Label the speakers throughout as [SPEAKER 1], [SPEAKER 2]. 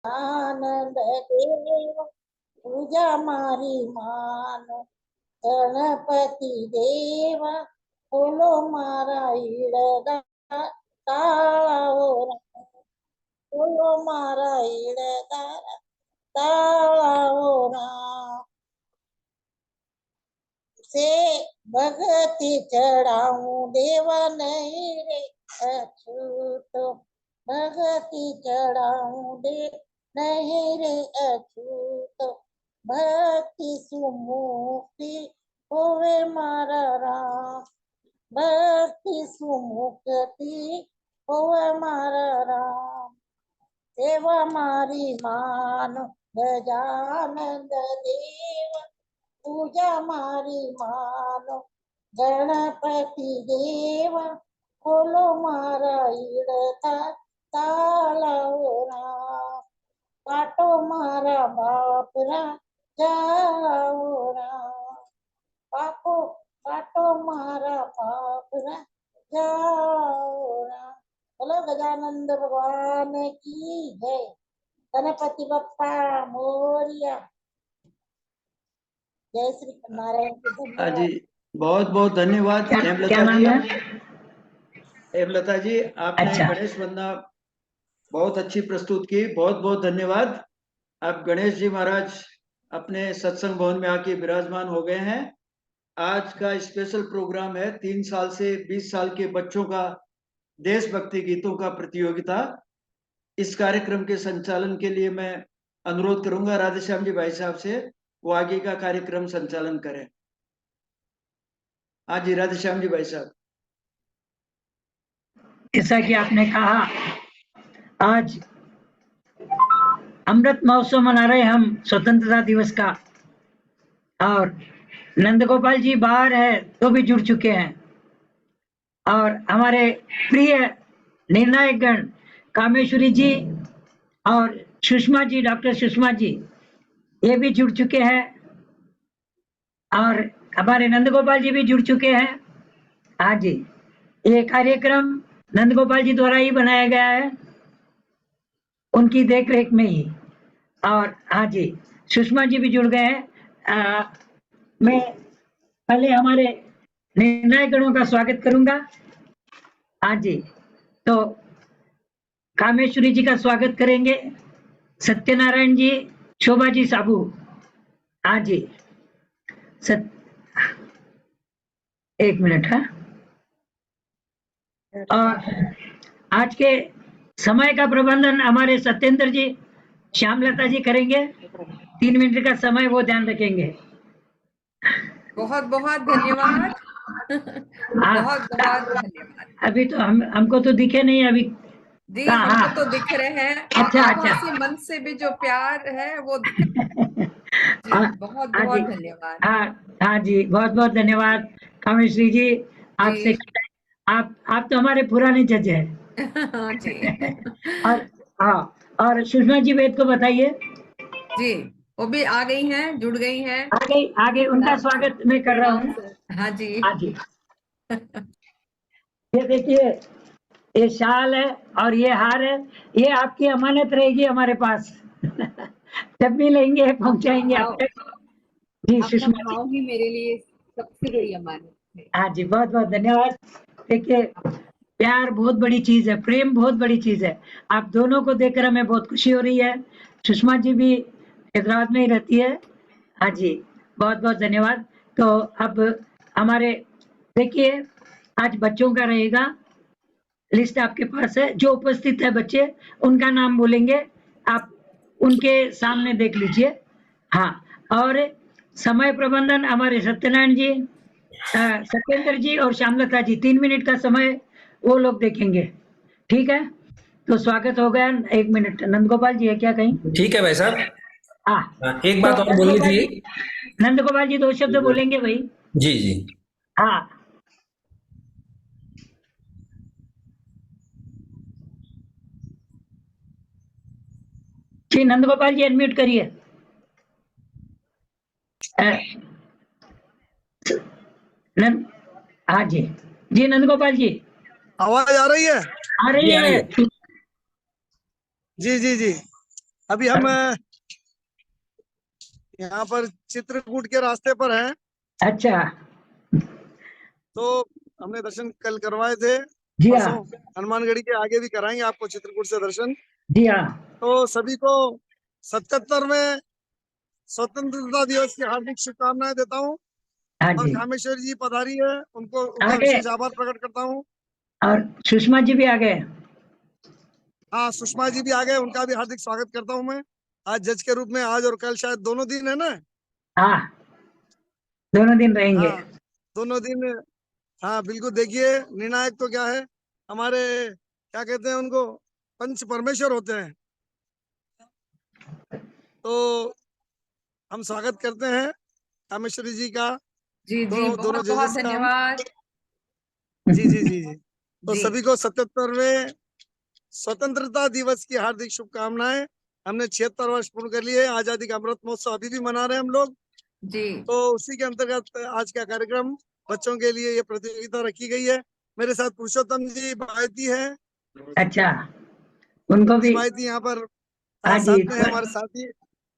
[SPEAKER 1] आनंद देव पूजा मारी मानो गणपति देव बोलो मारा ईड़दा ताळाओ बोलो मारा ईड़दा ताळाओ से भगति चढ़ाऊं देवा नहीं रे अछूतो भगति चढ़ाऊं दे नहीं रे अछूतो भक्ति सुमुक्ति होवे मारा राम भक्ति सुमुक्ति होवे मारा राम सेवा मारी मानो गजानंद देव पूजा मारी मानो गणपति देव खोलो मारा ईड़ता ताळाओरा पाटो मारा बापरा जाओरा पाटो मारा बापरा जाओरा। बोलो गजानंद भगवान की जय। गणपति बप्पा मोरिया। जय श्री नारायण
[SPEAKER 2] जी। बहुत बहुत धन्यवाद हेमलता जी आपने गणेश वंदना बहुत अच्छी प्रस्तुत की। बहुत बहुत धन्यवाद। अब गणेश जी महाराज अपने सत्संग भवन में आके विराजमान हो गए हैं। आज का स्पेशल प्रोग्राम है 3 साल से 20 साल के बच्चों का देशभक्ति गीतों का प्रतियोगिता। इस कार्यक्रम के संचालन के लिए मैं अनुरोध करूंगा राधेश्याम जी भाई साहब से वो आगे का कार्यक्रम संचालन करें। हाँ जी राधेश्याम जी भाई साहब।
[SPEAKER 3] जैसा कि आपने कहा आज अमृत महोत्सव मना रहे हम स्वतंत्रता दिवस का और नंदगोपाल जी बाहर है तो भी जुड़ चुके हैं और हमारे प्रिय निर्णायक गण कामेश्वरी जी और सुषमा जी डॉक्टर सुषमा जी ये भी जुड़ चुके हैं और हमारे नंदगोपाल जी भी जुड़ चुके हैं। हाँ जी ये कार्यक्रम नंदगोपाल जी द्वारा ही बनाया गया है उनकी देखरेख में ही। और हाँ जी सुषमा जी भी जुड़ गए हैं। मैं पहले हमारे निर्णायक गणों का स्वागत करूंगा। हाँ जी तो कामेश्वरी जी का स्वागत करेंगे, सत्यनारायण जी, शोभा जी साबू। हाँ जी एक मिनट। हाँ और आज के समय का प्रबंधन हमारे सत्येंद्र जी श्यामलता जी करेंगे। 3 मिनट का समय वो ध्यान रखेंगे।
[SPEAKER 4] बहुत बहुत धन्यवाद। बहुत बहुत धन्यवाद।
[SPEAKER 3] अभी तो हमको तो दिखे नहीं अभी
[SPEAKER 4] जी हमको तो दिख रहे हैं।
[SPEAKER 3] अच्छा
[SPEAKER 4] आभा से मन से भी जो प्यार है वो दिख जी बहुत बहुत धन्यवाद।
[SPEAKER 3] हाँ जी बहुत बहुत धन्यवाद कामेश्वरी जी आपसे। आप तो हमारे पुराने जज हैं।
[SPEAKER 4] हाँ जी।
[SPEAKER 3] और हाँ और सुषमा जी वेद को बताइए।
[SPEAKER 4] जी वो भी आ गई हैं, जुड़ गई हैं।
[SPEAKER 3] आगे उनका स्वागत मैं कर रहा हूँ।
[SPEAKER 4] हाँ जी
[SPEAKER 3] हाँ जी ये देखिए ये शाल है और ये हार है, ये आपकी अमानत रहेगी हमारे पास। जब भी लेंगे पहुंचाएंगे आप तक। जी सुषमा
[SPEAKER 5] ही मेरे लिए सबसे बड़ी अमानत है।
[SPEAKER 3] हाँ जी बहुत बहुत धन्यवाद। देखिए प्यार बहुत बड़ी चीज है, प्रेम बहुत बड़ी चीज है। आप दोनों को देखकर हमें बहुत खुशी हो रही है। सुषमा जी भी हैदराबाद में ही रहती है। हाँ जी बहुत बहुत धन्यवाद। तो अब हमारे देखिए आज बच्चों का रहेगा, लिस्ट आपके पास है। जो उपस्थित है बच्चे उनका नाम बोलेंगे, आप उनके सामने देख लीजिए। हाँ और समय प्रबंधन हमारे सत्यनारायण जी, सत्येंद्र जी और श्यामलता जी 3 मिनट का समय वो लोग देखेंगे। ठीक है तो स्वागत हो गया। 1 मिनट नंदगोपाल जी है क्या कहीं?
[SPEAKER 6] ठीक है भाई साहब।
[SPEAKER 3] हाँ
[SPEAKER 6] एक बात और बोलनी थी।
[SPEAKER 3] नंदगोपाल जी 2 शब्द बोलेंगे भाई।
[SPEAKER 6] जी जी
[SPEAKER 3] हाँ जी नंदगोपाल जी अनम्यूट करिए। हाँ जी जी नंदगोपाल जी
[SPEAKER 7] आवाज आ रही है?
[SPEAKER 3] आ रही है।
[SPEAKER 7] जी जी जी अभी हम यहाँ पर चित्रकूट के रास्ते पर हैं।
[SPEAKER 3] अच्छा,
[SPEAKER 7] तो हमने दर्शन कल करवाए थे,
[SPEAKER 3] जी
[SPEAKER 7] परसों
[SPEAKER 3] हाँ,
[SPEAKER 7] हनुमानगढ़ी के आगे भी कराएंगे आपको चित्रकूट से दर्शन।
[SPEAKER 3] जी हाँ,
[SPEAKER 7] तो सभी को 77वें स्वतंत्रता दिवस की हार्दिक शुभकामनाएं देता हूँ।
[SPEAKER 3] हाँ
[SPEAKER 7] और
[SPEAKER 3] जी।
[SPEAKER 7] कामेश्वर जी पधारी है, उनका
[SPEAKER 3] आगे
[SPEAKER 7] विशेष आभार प्रकट करता हूँ।
[SPEAKER 3] और सुषमा जी भी आ गए।
[SPEAKER 7] हाँ, सुषमा जी भी आ गए, उनका भी हार्दिक स्वागत करता हूँ मैं आज जज के रूप में। आज और कल शायद दोनों दिन है ना?
[SPEAKER 3] हाँ, दोनों दिन रहेंगे।
[SPEAKER 7] हाँ, दोनों दिन। हाँ बिल्कुल। देखिए, निर्णायक तो क्या है, हमारे क्या कहते हैं उनको, पंच परमेश्वर होते हैं। तो हम स्वागत करते हैं कामेश्वरी जी का,
[SPEAKER 4] जी
[SPEAKER 7] दोनों
[SPEAKER 4] बहुत
[SPEAKER 7] जजेस
[SPEAKER 4] बहुत
[SPEAKER 7] का।
[SPEAKER 4] धन्यवाद।
[SPEAKER 7] जी जी जी जी। तो
[SPEAKER 4] जी
[SPEAKER 7] सभी को 77वें स्वतंत्रता दिवस की हार्दिक शुभकामनाएं। हमने 76 वर्ष पूर्ण कर लिए। आजादी का अमृत महोत्सव अभी भी मना रहे हैं हम लोग।
[SPEAKER 4] जी
[SPEAKER 7] तो उसी के अंतर्गत आज का कार्यक्रम बच्चों के लिए ये प्रतियोगिता रखी गई है। मेरे साथ पुरुषोत्तम जी बायती है,
[SPEAKER 3] अच्छा, उनको भी।
[SPEAKER 7] बायती यहाँ पर
[SPEAKER 3] हाँ जी,
[SPEAKER 7] साथ में है, हमारे साथी
[SPEAKER 3] जी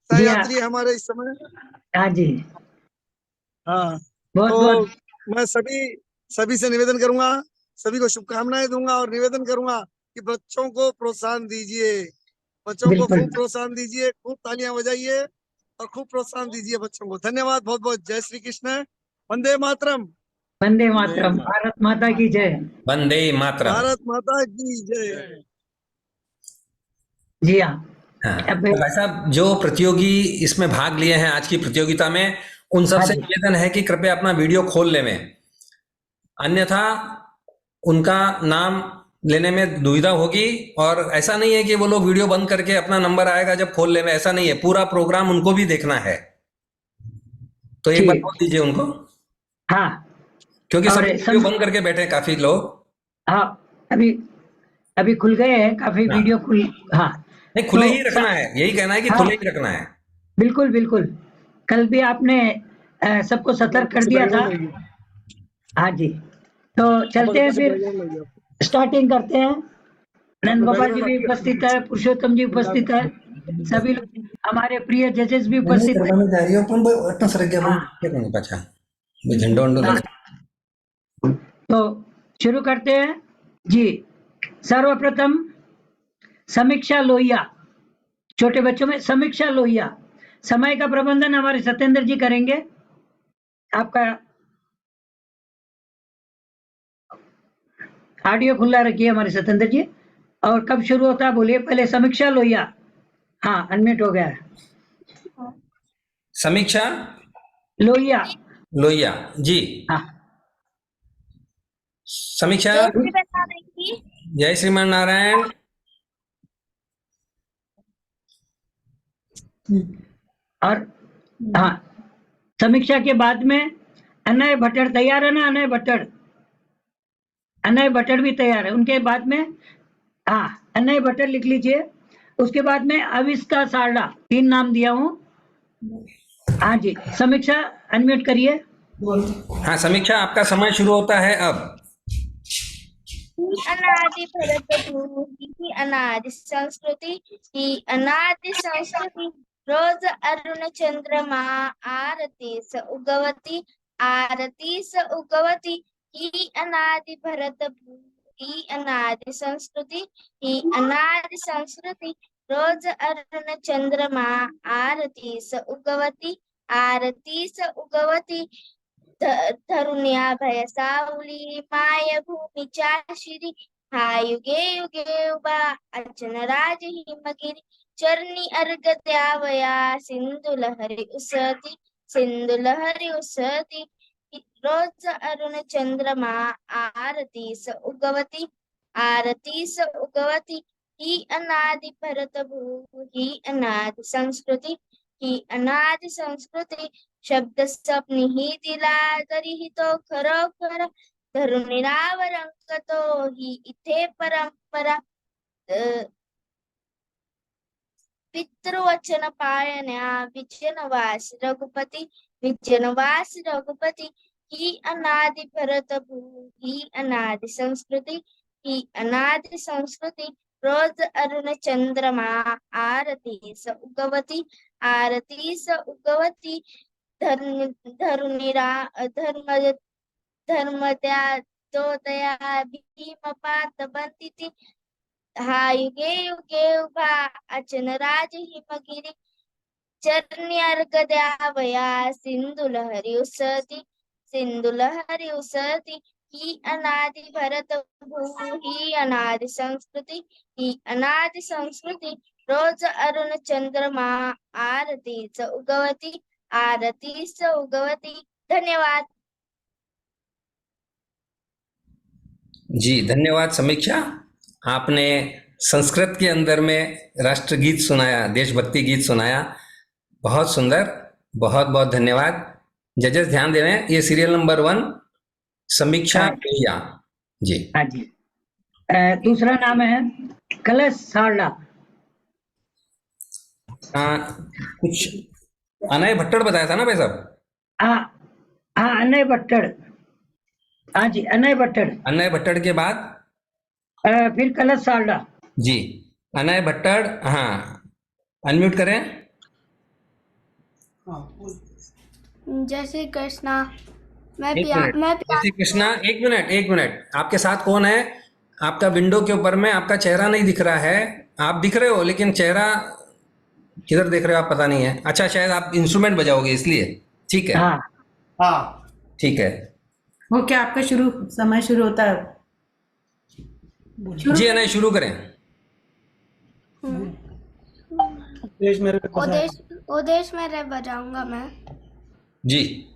[SPEAKER 3] हाँ,
[SPEAKER 7] सहयात्री है हमारे इस समय।
[SPEAKER 3] हाँ जी,
[SPEAKER 7] हाँ।
[SPEAKER 3] बहुत
[SPEAKER 7] तो
[SPEAKER 3] बहुत।
[SPEAKER 7] मैं सभी से निवेदन करूंगा, सभी को शुभकामनाएं दूंगा और निवेदन करूंगा कि बच्चों को प्रोत्साहन दीजिए, बच्चों को
[SPEAKER 3] बिल्कुल,
[SPEAKER 7] खूब प्रोत्साहन दीजिए, खूब तालियां बजाइए और खूब प्रोत्साहन दीजिए बच्चों को। धन्यवाद बहुत बहुत। जय श्री कृष्ण। वंदे मातरम।
[SPEAKER 3] वंदे मातरम, भारत माता की जय।
[SPEAKER 6] वंदे मातरम।
[SPEAKER 7] भारत माता की जय।
[SPEAKER 3] जी हाँ।
[SPEAKER 6] हाँ,
[SPEAKER 3] अब
[SPEAKER 6] तो भाई साहब, जो प्रतियोगी इसमें भाग लिए हैं आज की प्रतियोगिता में, उन
[SPEAKER 3] हाँ
[SPEAKER 6] सबसे
[SPEAKER 3] जी,
[SPEAKER 6] निवेदन है कि कृपया अपना वीडियो खोल लें, अन्यथा उनका नाम लेने में दुविधा होगी। और ऐसा नहीं है कि वो लोग वीडियो बंद करके अपना नंबर आएगा जब खोल लें, ऐसा नहीं है, पूरा प्रोग्राम उनको भी देखना है। तो एक बार
[SPEAKER 3] ठीक,
[SPEAKER 6] बोल दीजिए उनको,
[SPEAKER 3] हाँ।
[SPEAKER 6] क्योंकि
[SPEAKER 3] और
[SPEAKER 6] सभी वीडियो बंद करके बैठे हैं काफी लोग।
[SPEAKER 3] हाँ, अभी अभी खुल गए हैं काफी
[SPEAKER 6] हाँ,
[SPEAKER 3] वीडियो खुल। हाँ,
[SPEAKER 6] नहीं, खुले
[SPEAKER 3] तो
[SPEAKER 6] ही रखना है, यही कहना है कि
[SPEAKER 3] हाँ,
[SPEAKER 6] खुले ही रखना है।
[SPEAKER 3] बिल्कुल बिल्कुल। कल भी आपने सबको सतर्क कर दिया था। हाँ जी, तो चलते हैं फिर, स्टार्टिंग करते हैं। नंद गोपाल जी भी उपस्थित है, पुरुषोत्तम जी उपस्थित है, सभी लोग, हमारे प्रिय जजेस भी उपस्थित है।
[SPEAKER 6] करवाने जा रही हो पण अटना सरग्या पण क्या करने पाछा भी झंडो वंडो
[SPEAKER 3] हाँ,
[SPEAKER 6] लगा।
[SPEAKER 3] तो शुरू करते हैं जी। सर्वप्रथम समीक्षा लोहिया, छोटे बच्चों में समीक्षा लोहिया। समय का प्रबंधन हमारे सत्येंद्र जी करेंगे। आपका ऑडियो खुला रखिए हमारे सत्येंद्र जी। और कब शुरू होता है बोलिए पहले। समीक्षा लोहिया, हाँ, अनम्यूट हो गया है।
[SPEAKER 6] समीक्षा
[SPEAKER 3] लोहिया,
[SPEAKER 6] लोहिया जी।
[SPEAKER 3] हाँ।
[SPEAKER 6] समीक्षा। जय श्रीमान नारायण।
[SPEAKER 3] और हाँ, समीक्षा के बाद में अनय भट्टर तैयार है ना? अनय भट्टर, अनय भट्टर भी तैयार है। उनके बाद में हाँ, अनय भट्टर लिख लीजिए। उसके बाद में अविष्का सारडा, 3 नाम दिया हूँ। हाँ जी, समीक्षा अनम्यूट करिए।
[SPEAKER 6] हाँ, समीक्षा, आपका समय शुरू होता है अब।
[SPEAKER 8] अनादि भरत भूमि अनादि संस्कृति ही अनादि संस्कृति रोज अरुण चंद्रमा आरती स उगवती आरती स उगवती ही अनादि भरत भूमि अनादि संस्कृति ही अनादि संस्कृति रोज अरुण चंद्रमा आरती स उगवती आरती स उगवती धरुण्या भय सावली माय भूमीच्या शिरी हा युगे युगे उभा अचन राज हिमगिरी चरणी अर्घ द्यावया सिंधु लहरी उसती सिंधु लहरी उसती रोज अरुण चंद्रमा आरती स उगवती आरती स उगवती ही अनादि भरत भू ही अनादि संस्कृती ही अनादि संस्कृती शब्द स्वप्नी ही दिला तरीही तो खरोखर धरून निरावर अंक तो ही इथे परंपरा पितृवचन पाळण्या विजनवास रघुपती विजनवास रघुपती ही अनादि भरत भू ही अनादि संस्कृती ही अनादि संस्कृती रोज अरुण चंद्रमा आरती स उगवती धर्म धर्मद्या भीमपात बंदिती हा युगे युगे उभा अचन राज हिमगिरी चरणी अर्घ द्यावया सिंधु लहरी उसती ही अनादि भरत भूमि ही अनादि संस्कृती रोज अरुण चंद्रमा आरतीच उगवती धन्यवाद।
[SPEAKER 6] जी धन्यवाद समीक्षा। आपने संस्कृत के अंदर में राष्ट्रगीत सुनाया, देशभक्ति गीत सुनाया, बहुत सुंदर, बहुत बहुत धन्यवाद। जजेस ध्यान दे रहे हैं, ये सीरियल नंबर 1 समीक्षा भैया जी।
[SPEAKER 3] हाँ जी। दूसरा नाम है कलश सारला।
[SPEAKER 6] कुछ अनय भट्टड़ बताया था ना भाई साहब?
[SPEAKER 3] हाँ अनय भट्टड़। हाँ जी अनय भट्टड़।
[SPEAKER 6] अनय भट्टड़ के बाद
[SPEAKER 3] फिर कलश सारला
[SPEAKER 6] जी। अनय भट्टड़, हाँ अनम्यूट करें।
[SPEAKER 9] जय श्री कृष्णा।
[SPEAKER 6] जय श्री कृष्णा। एक मिनट, आपके साथ कौन है? आपका विंडो के ऊपर में आपका चेहरा नहीं दिख रहा है, आप दिख रहे हो लेकिन चेहरा किधर देख रहे हो आप पता नहीं है। अच्छा, शायद आप इंस्ट्रूमेंट बजाओगे इसलिए। ठीक है,
[SPEAKER 3] हाँ
[SPEAKER 6] ठीक है।
[SPEAKER 10] वो क्या आपका समय शुरू होता है?
[SPEAKER 6] जी अनय शुरू करें।
[SPEAKER 9] ओदेश मेरे बजाऊंगा मैं
[SPEAKER 6] जी।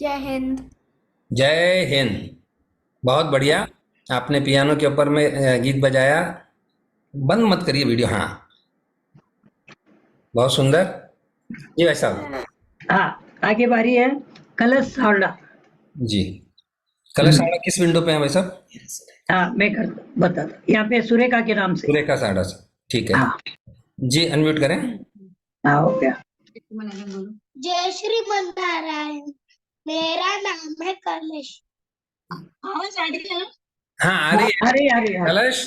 [SPEAKER 9] जय हिंद।
[SPEAKER 6] जय हिंद। बहुत बढ़िया, आपने पियानो के ऊपर में गीत बजाया। बंद मत करिए वीडियो। हाँ बहुत सुंदर। जी भाई साहब।
[SPEAKER 3] हाँ आगे बारी है कलश सारला
[SPEAKER 6] जी। कलश सारला किस विंडो पे है भाई साहब?
[SPEAKER 3] हाँ मैं बताता, यहाँ पे सुरेखा के नाम से।
[SPEAKER 6] सुरेखा सारला से, ठीक है।
[SPEAKER 3] हाँ
[SPEAKER 6] जी अनम्यूट करें।
[SPEAKER 3] हाँ हो गया।
[SPEAKER 8] जय श्रीमन नारायण। मेरा नाम है कलश।
[SPEAKER 6] हाँ आ रही है। कलश,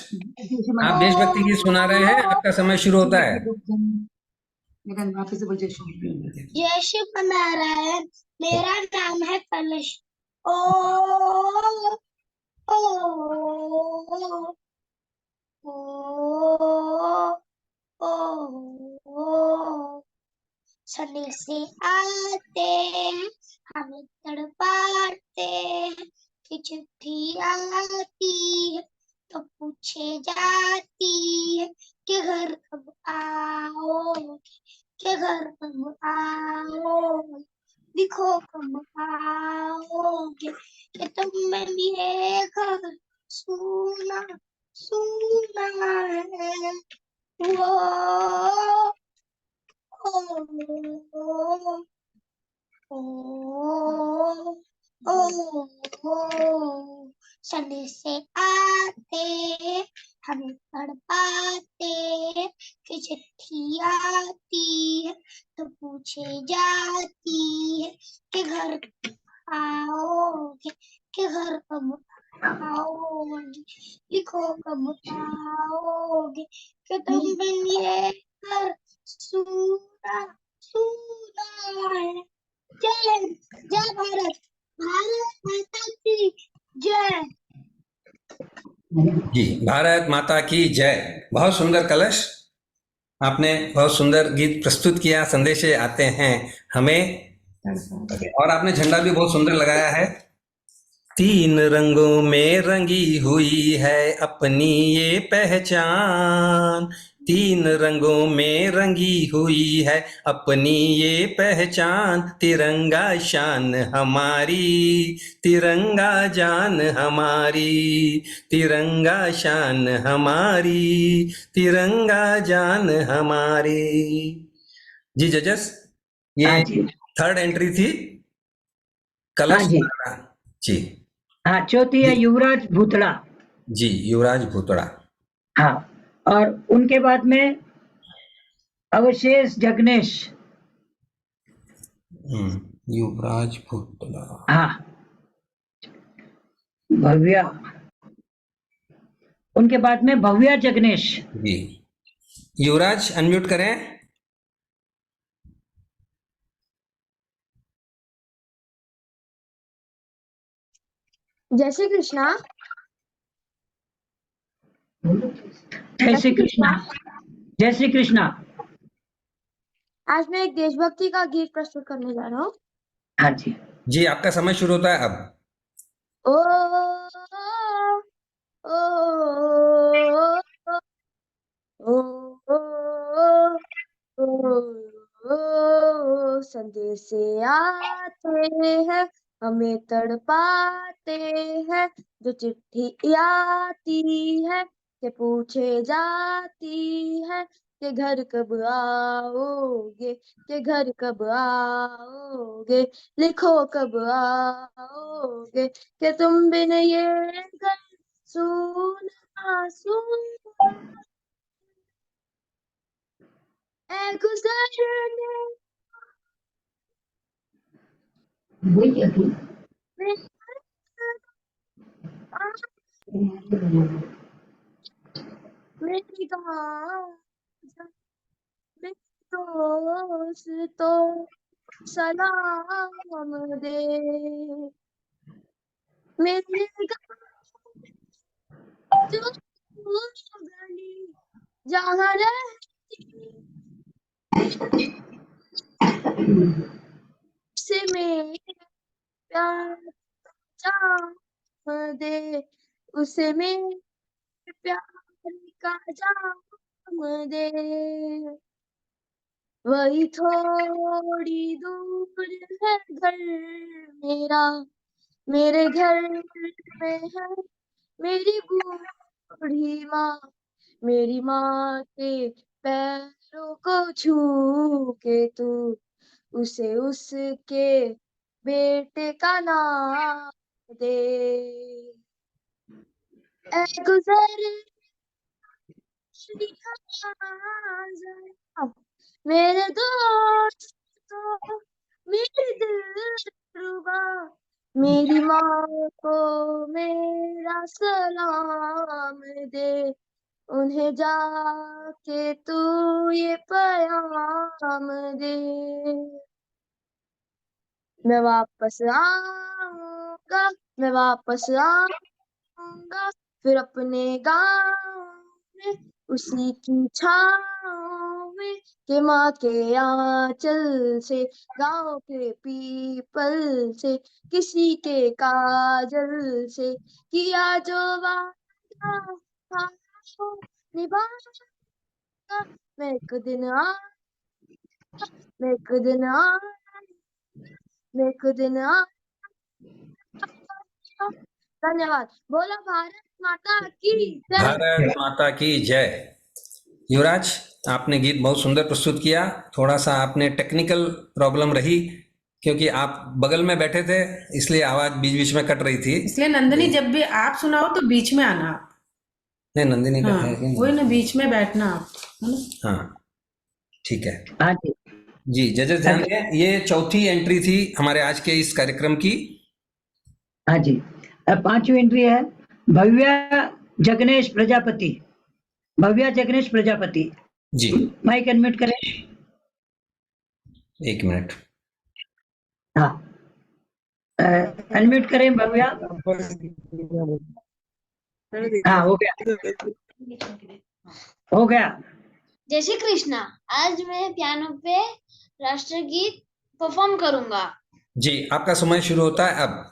[SPEAKER 6] आप देशभक्ति गीत सुना रहे हैं, आपका समय शुरू होता है।
[SPEAKER 8] जय श्रीमन नारायण। मेरा नाम है कलश। ओ ओ ओ ओ सने से आते हमें तड़पाते हैं कि चिट्ठी आती है तो पूछे जाती है कि घर कब आओगे, कि घर कब आओगे, दिखो कब आओगे, कि तुम भी है घर सुना सुना है वो ओ ओ ओ सने से आते हमें तड़पाते कि चिट्ठी
[SPEAKER 9] आती है कि घर आओगे, कि घर कब आओगे, लिखो कब आओगे, कि तुम बिन ये घर सूना सूना है। जय हिंद, जय भारत, भारत माता की जय।
[SPEAKER 6] जी, भारत माता की जय। बहुत सुंदर कलश, आपने बहुत सुंदर गीत प्रस्तुत किया। संदेशे आते हैं हमें, और आपने झंडा भी बहुत सुंदर लगाया है। 3 रंगों में रंगी हुई है अपनी ये पहचान, 3 रंगों में रंगी हुई है अपनी ये पहचान। तिरंगा शान हमारी, तिरंगा जान हमारी, तिरंगा शान हमारी, तिरंगा जान हमारी। जी जजस,
[SPEAKER 3] हाँ
[SPEAKER 6] ये
[SPEAKER 3] जी,
[SPEAKER 6] 3rd एंट्री थी
[SPEAKER 3] हाँ
[SPEAKER 6] कलश
[SPEAKER 3] जी,
[SPEAKER 6] जी।
[SPEAKER 3] हाँ चौथी है युवराज भूतड़ा।
[SPEAKER 6] जी, युवराज भूतड़ा।
[SPEAKER 3] हाँ, और उनके बाद में अवशेष जगनेश।
[SPEAKER 6] युवराज भूतड़ा।
[SPEAKER 3] हाँ, भव्या, उनके बाद में भव्या जगनेश।
[SPEAKER 6] जी, युवराज अनम्यूट करें।
[SPEAKER 9] जय श्री कृष्णा।
[SPEAKER 3] जय श्री कृष्णा, जय श्री कृष्णा।
[SPEAKER 9] आज मैं एक देशभक्ति का गीत प्रस्तुत करने जा रहा हूँ।
[SPEAKER 3] हाँ जी,
[SPEAKER 6] जी, आपका समय शुरू होता है अब।
[SPEAKER 9] ओ ओ ओ ओ संदेशे आते हैं हमें तड़पाते हैं, जो चिट्ठी आती है कि पूछे जाती है कि घर कब आओगे, कि घर कब आओगे, लिखो कब आओगे, कि तुम बिन ये घर सूना सूना है गुजरने मेरी दोस्तों सलाम दे, मेरी जो गली जहाँ रहती से मेरे प्यार जाम दे, उसे मेरे प्यार का जाम दे। वही थोड़ी दूर है घर मेरा, मेरे घर में है मेरी बूढ़ी माँ, मेरी माँ के पैरों को छू के तू उसे उसके बेटे का नाम दे। ऐ गुजर मेरे दोस्तों, मेरी दिलरुबा, मेरी माँ को मेरा सलाम दे, उन्हें जाके तू ये पैगाम दे। मैं वापस आऊंगा, मैं वापस आऊंगा, फिर अपने गाँव में उसी की छाँव में, के माँ के आंचल से, गाँव के पीपल से, किसी के काजल से, किया जो वादा था वो निभाऊंगा। मैं एक दिन मैं एक दिन मैं एक दिन धन्यवाद। बोलो भारत माता की जय।
[SPEAKER 6] भारत माता की जय। युवराज, आपने गीत बहुत सुंदर प्रस्तुत किया। थोड़ा सा आपने टेक्निकल प्रॉब्लम रही क्योंकि आप बगल में बैठे थे, इसलिए आवाज बीच बीच में कट रही थी।
[SPEAKER 10] इसलिए नंदिनी जब भी आप सुनाओ तो बीच में आना आप।
[SPEAKER 6] नहीं, नंदिनी का
[SPEAKER 10] हाँ,
[SPEAKER 6] है कि नहीं?
[SPEAKER 10] वही ना, बीच में बैठना आप, है ना?
[SPEAKER 6] हाँ, ठीक है।
[SPEAKER 3] हाँ जी,
[SPEAKER 6] जी जजेस ध्यान दें, ये चौथी एंट्री थी हमारे आज के इस कार्यक्रम की।
[SPEAKER 3] हाँ जी, अब 5वीं एंट्री है भव्या जगनेश प्रजापति। भव्या जगनेश प्रजापति,
[SPEAKER 6] जी
[SPEAKER 3] माइक अनम्यूट करें।
[SPEAKER 6] 1 मिनट।
[SPEAKER 3] हाँ, अनम्यूट करें भव्या। हाँ, हो गया।
[SPEAKER 8] जय श्री कृष्णा। आज मैं पियानो पे राष्ट्रगीत परफॉर्म करूंगा।
[SPEAKER 6] जी आपका समय शुरू होता है अब।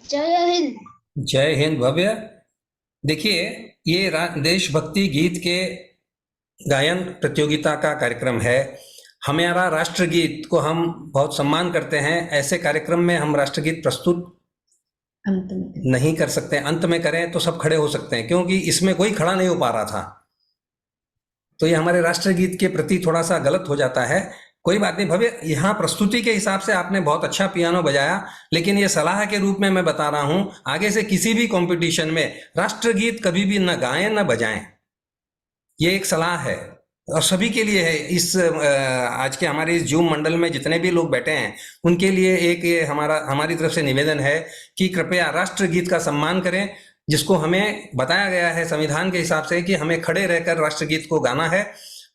[SPEAKER 8] जय हिंद।
[SPEAKER 6] जय हिंद भव्य। देखिए ये देशभक्ति गीत के गायन प्रतियोगिता का कार्यक्रम है। हमारा राष्ट्रगीत को हम बहुत सम्मान करते हैं। ऐसे कार्यक्रम में हम राष्ट्रगीत प्रस्तुत नहीं कर सकते, अंत में करें तो सब खड़े हो सकते हैं, क्योंकि इसमें कोई खड़ा नहीं हो पा रहा था, तो ये हमारे राष्ट्रगीत के प्रति थोड़ा सा गलत हो जाता है। कोई बात नहीं भव्य, यहाँ प्रस्तुति के हिसाब से आपने बहुत अच्छा पियानो बजाया, लेकिन ये सलाह के रूप में मैं बता रहा हूँ, आगे से किसी भी कंपटीशन में राष्ट्रगीत कभी भी न गाएं न बजाएं। ये एक सलाह है और सभी के लिए है। इस आज के हमारे इस जूम मंडल में जितने भी लोग बैठे हैं उनके लिए एक ये हमारी तरफ से निवेदन है कि कृपया राष्ट्रगीत का सम्मान करें, जिसको हमें बताया गया है संविधान के हिसाब से कि हमें खड़े रहकर राष्ट्रगीत को गाना है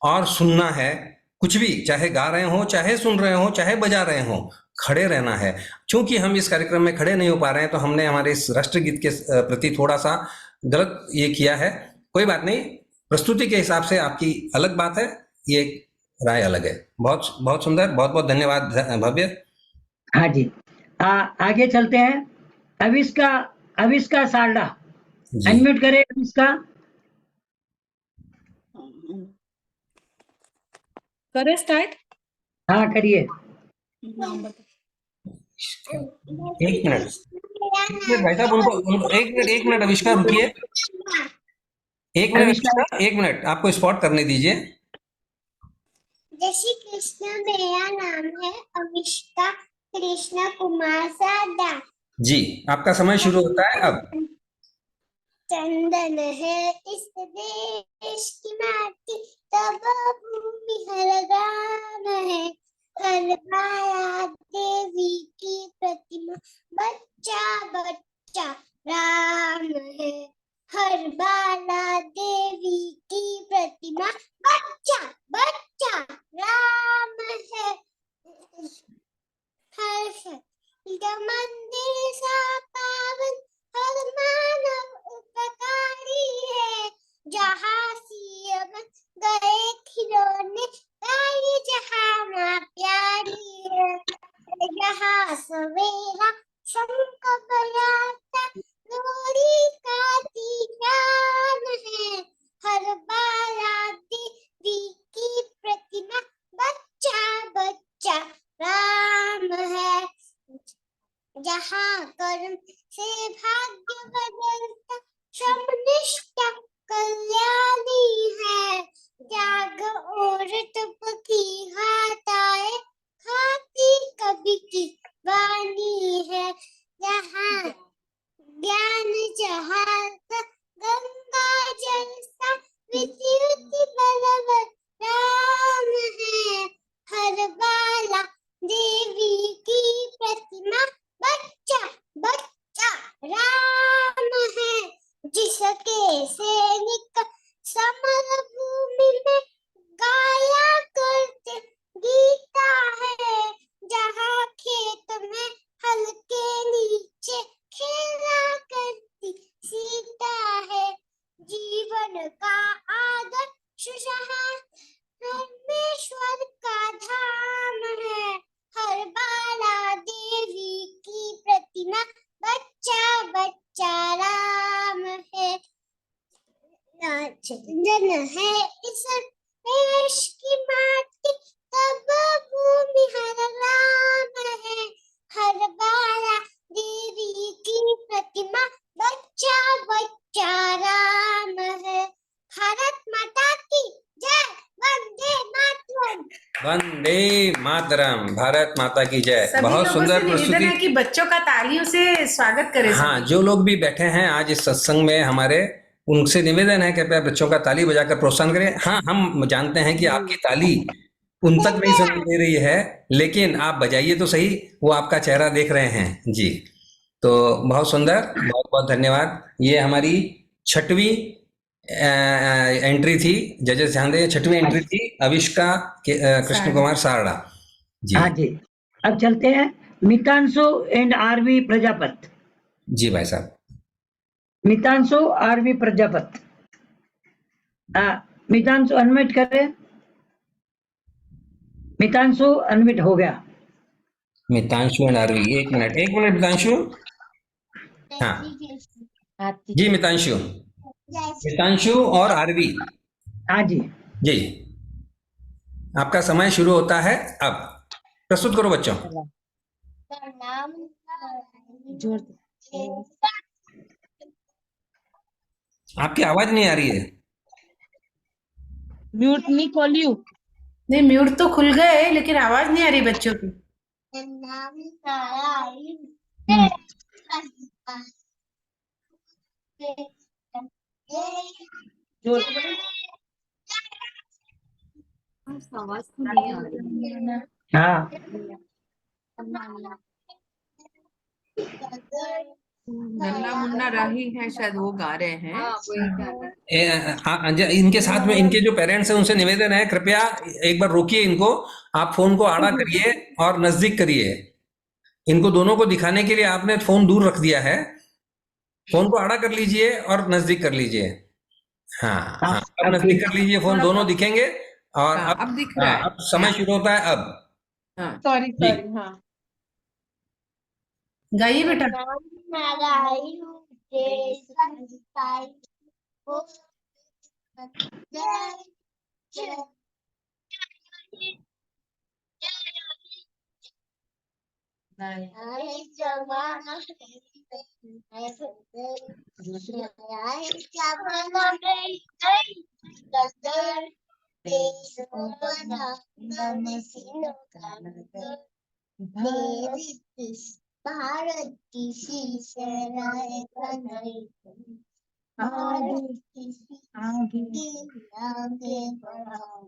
[SPEAKER 6] और सुनना है। कुछ भी, चाहे गा रहे हो, चाहे सुन रहे हो, चाहे बजा रहे हो, खड़े रहना है। चूंकि हम इस कार्यक्रम में खड़े नहीं हो पा रहे हैं तो हमने हमारे इस राष्ट्रगीत के प्रति थोड़ा सा गलत ये किया है। कोई बात नहीं, प्रस्तुति के हिसाब से आपकी अलग बात है, ये राय अलग है। बहुत बहुत सुंदर, बहुत बहुत धन्यवाद भव्य।
[SPEAKER 3] हाँ जी, आगे चलते हैं। अविष्का साल्डा, अनम्यूट करें अविष्का।
[SPEAKER 10] करे स्टार्ट।
[SPEAKER 3] हाँ करिए।
[SPEAKER 6] 1 मिनट भाई साहब, उनको 1 मिनट अविष्का रुकिए। 1 मिनट आपको स्पॉट करने दीजिए।
[SPEAKER 8] जय श्री कृष्ण, मेरा नाम है अविष्का कृष्ण कुमार सादा।
[SPEAKER 6] जी आपका समय शुरू होता है अब।
[SPEAKER 8] चंदन है इस देश की माटी, तब भूमि हर गान है। हर माया देवी की प्रतिमा, बच्चा बच्चा राम है। हर बाला देवी की प्रतिमा, बच्चा बच्चा राम है। हर मंदिर सा पावन, हर मानव उपकारी है। जहाँ सियम गए खिलौने, ताई जहाँ माँ प्यारी है। यहाँ सवेरा शंख बजाता, लोरी का दीवान है। हर बाला देवी की प्रतिमा, बच्चा बच्चा राम है। जहाँ कर्म से भाग्य बदलता, श्रमनिष्ठा कल्याणी है। त्याग और तप की घाताएं, खाती कभी की वाणी है। जहाँ ज्ञान जहाज गंगा जैसा, विद्युत बलवर राम है। हर बाला देवी की प्रतिमा, बच्चा बच्चा राम है। जिसके सैनिक समर भूमि में गाया करते गीता है। जन है इस देश की माटी, तब भूमि हर राम है, हर बाला देवी की प्रतिमा, बच्चा बच्चा राम है। भारत माता की जय, वंदे मातरम।
[SPEAKER 6] वंदे मातरम, भारत माता की जय।
[SPEAKER 10] सभी
[SPEAKER 6] बहुत
[SPEAKER 10] लोगों
[SPEAKER 6] सुंदर
[SPEAKER 10] से निवेदन
[SPEAKER 6] प्रस्तुति।
[SPEAKER 10] है कि बच्चों का तालियों से स्वागत करें।
[SPEAKER 6] हाँ,
[SPEAKER 10] सभी।
[SPEAKER 6] जो लोग भी बैठे हैं आज इस सत्संग में हमारे, उनसे निवेदन है कि कृपया बच्चों का ताली बजाकर प्रोत्साहन करें। हाँ, हम जानते हैं कि आपकी ताली उन तक नहीं सुनाई दे रही है, लेकिन आप बजाइए तो सही, वो आपका चेहरा देख रहे हैं जी। तो बहुत सुंदर, बहुत बहुत धन्यवाद। ये हमारी 6वीं एंट्री थी, जजेस ध्यान दें, 6वीं एंट्री थी अविष्का कृष्ण कुमार सारड़ा जी।
[SPEAKER 3] हाँ जी, अब चलते हैं मितांशु एंड आरवी प्रजापत।
[SPEAKER 6] जी भाई साहब।
[SPEAKER 3] मितांशु आरवी प्रजापत, मितांशु अनम्यूट करें। मितांशु अनम्यूट हो गया।
[SPEAKER 6] मितांशु एंड आरवी, एक मिनट मितांशु। हाँ जी, मितांशु, मितांशु और आरवी।
[SPEAKER 3] हाँ जी
[SPEAKER 6] जी, आपका समय शुरू होता है अब। प्रस्तुत करो बच्चों। आपकी आवाज नहीं आ रही है।
[SPEAKER 10] म्यूट नहीं खोलियो। नहीं, म्यूट तो खुल गए लेकिन आवाज नहीं आ रही बच्चों की।
[SPEAKER 5] आवाज तो नहीं आ रही।
[SPEAKER 3] हाँ,
[SPEAKER 4] नन्ना मुन्ना राही है, शायद वो गा रहे हैं।
[SPEAKER 5] हाँ, वही गाना।
[SPEAKER 6] इनके साथ में इनके जो पेरेंट्स हैं उनसे निवेदन है, कृपया एक बार रोकिए इनको, आप फोन को आड़ा करिए और नजदीक करिए। इनको दोनों को दिखाने के लिए आपने फोन दूर रख दिया है, फोन को आड़ा कर लीजिए और नजदीक कर लीजिए। हाँ हाँ, अब नजदीक कर लीजिए, फोन दोनों दिखेंगे। और
[SPEAKER 4] हाँ, अब दिख रहा है।
[SPEAKER 6] अब समय शुरू होता है अब।
[SPEAKER 4] हाँ,
[SPEAKER 10] सॉरी
[SPEAKER 6] जी।
[SPEAKER 10] हाँ, गाइए बेटा।
[SPEAKER 8] भारत की शीश लहराए बनाई, भारत की शीश आगे बढ़ाओ,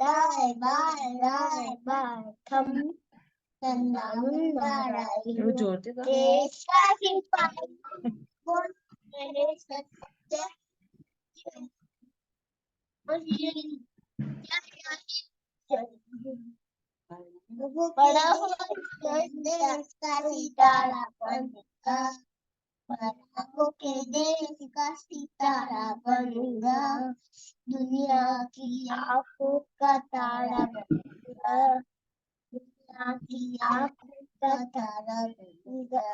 [SPEAKER 8] दाएं बाएं थम, नन्ना मुन्ना राही हूँ, देश का सिपाही, बोल मेरे सच्चे बड़ा हो देश का सितारा बनूंगा, बड़ा होके देश का सितारा बनूंगा, दुनिया की आंखों का तारा बनूंगा, दुनिया की आंखों का तारा बनूंगा।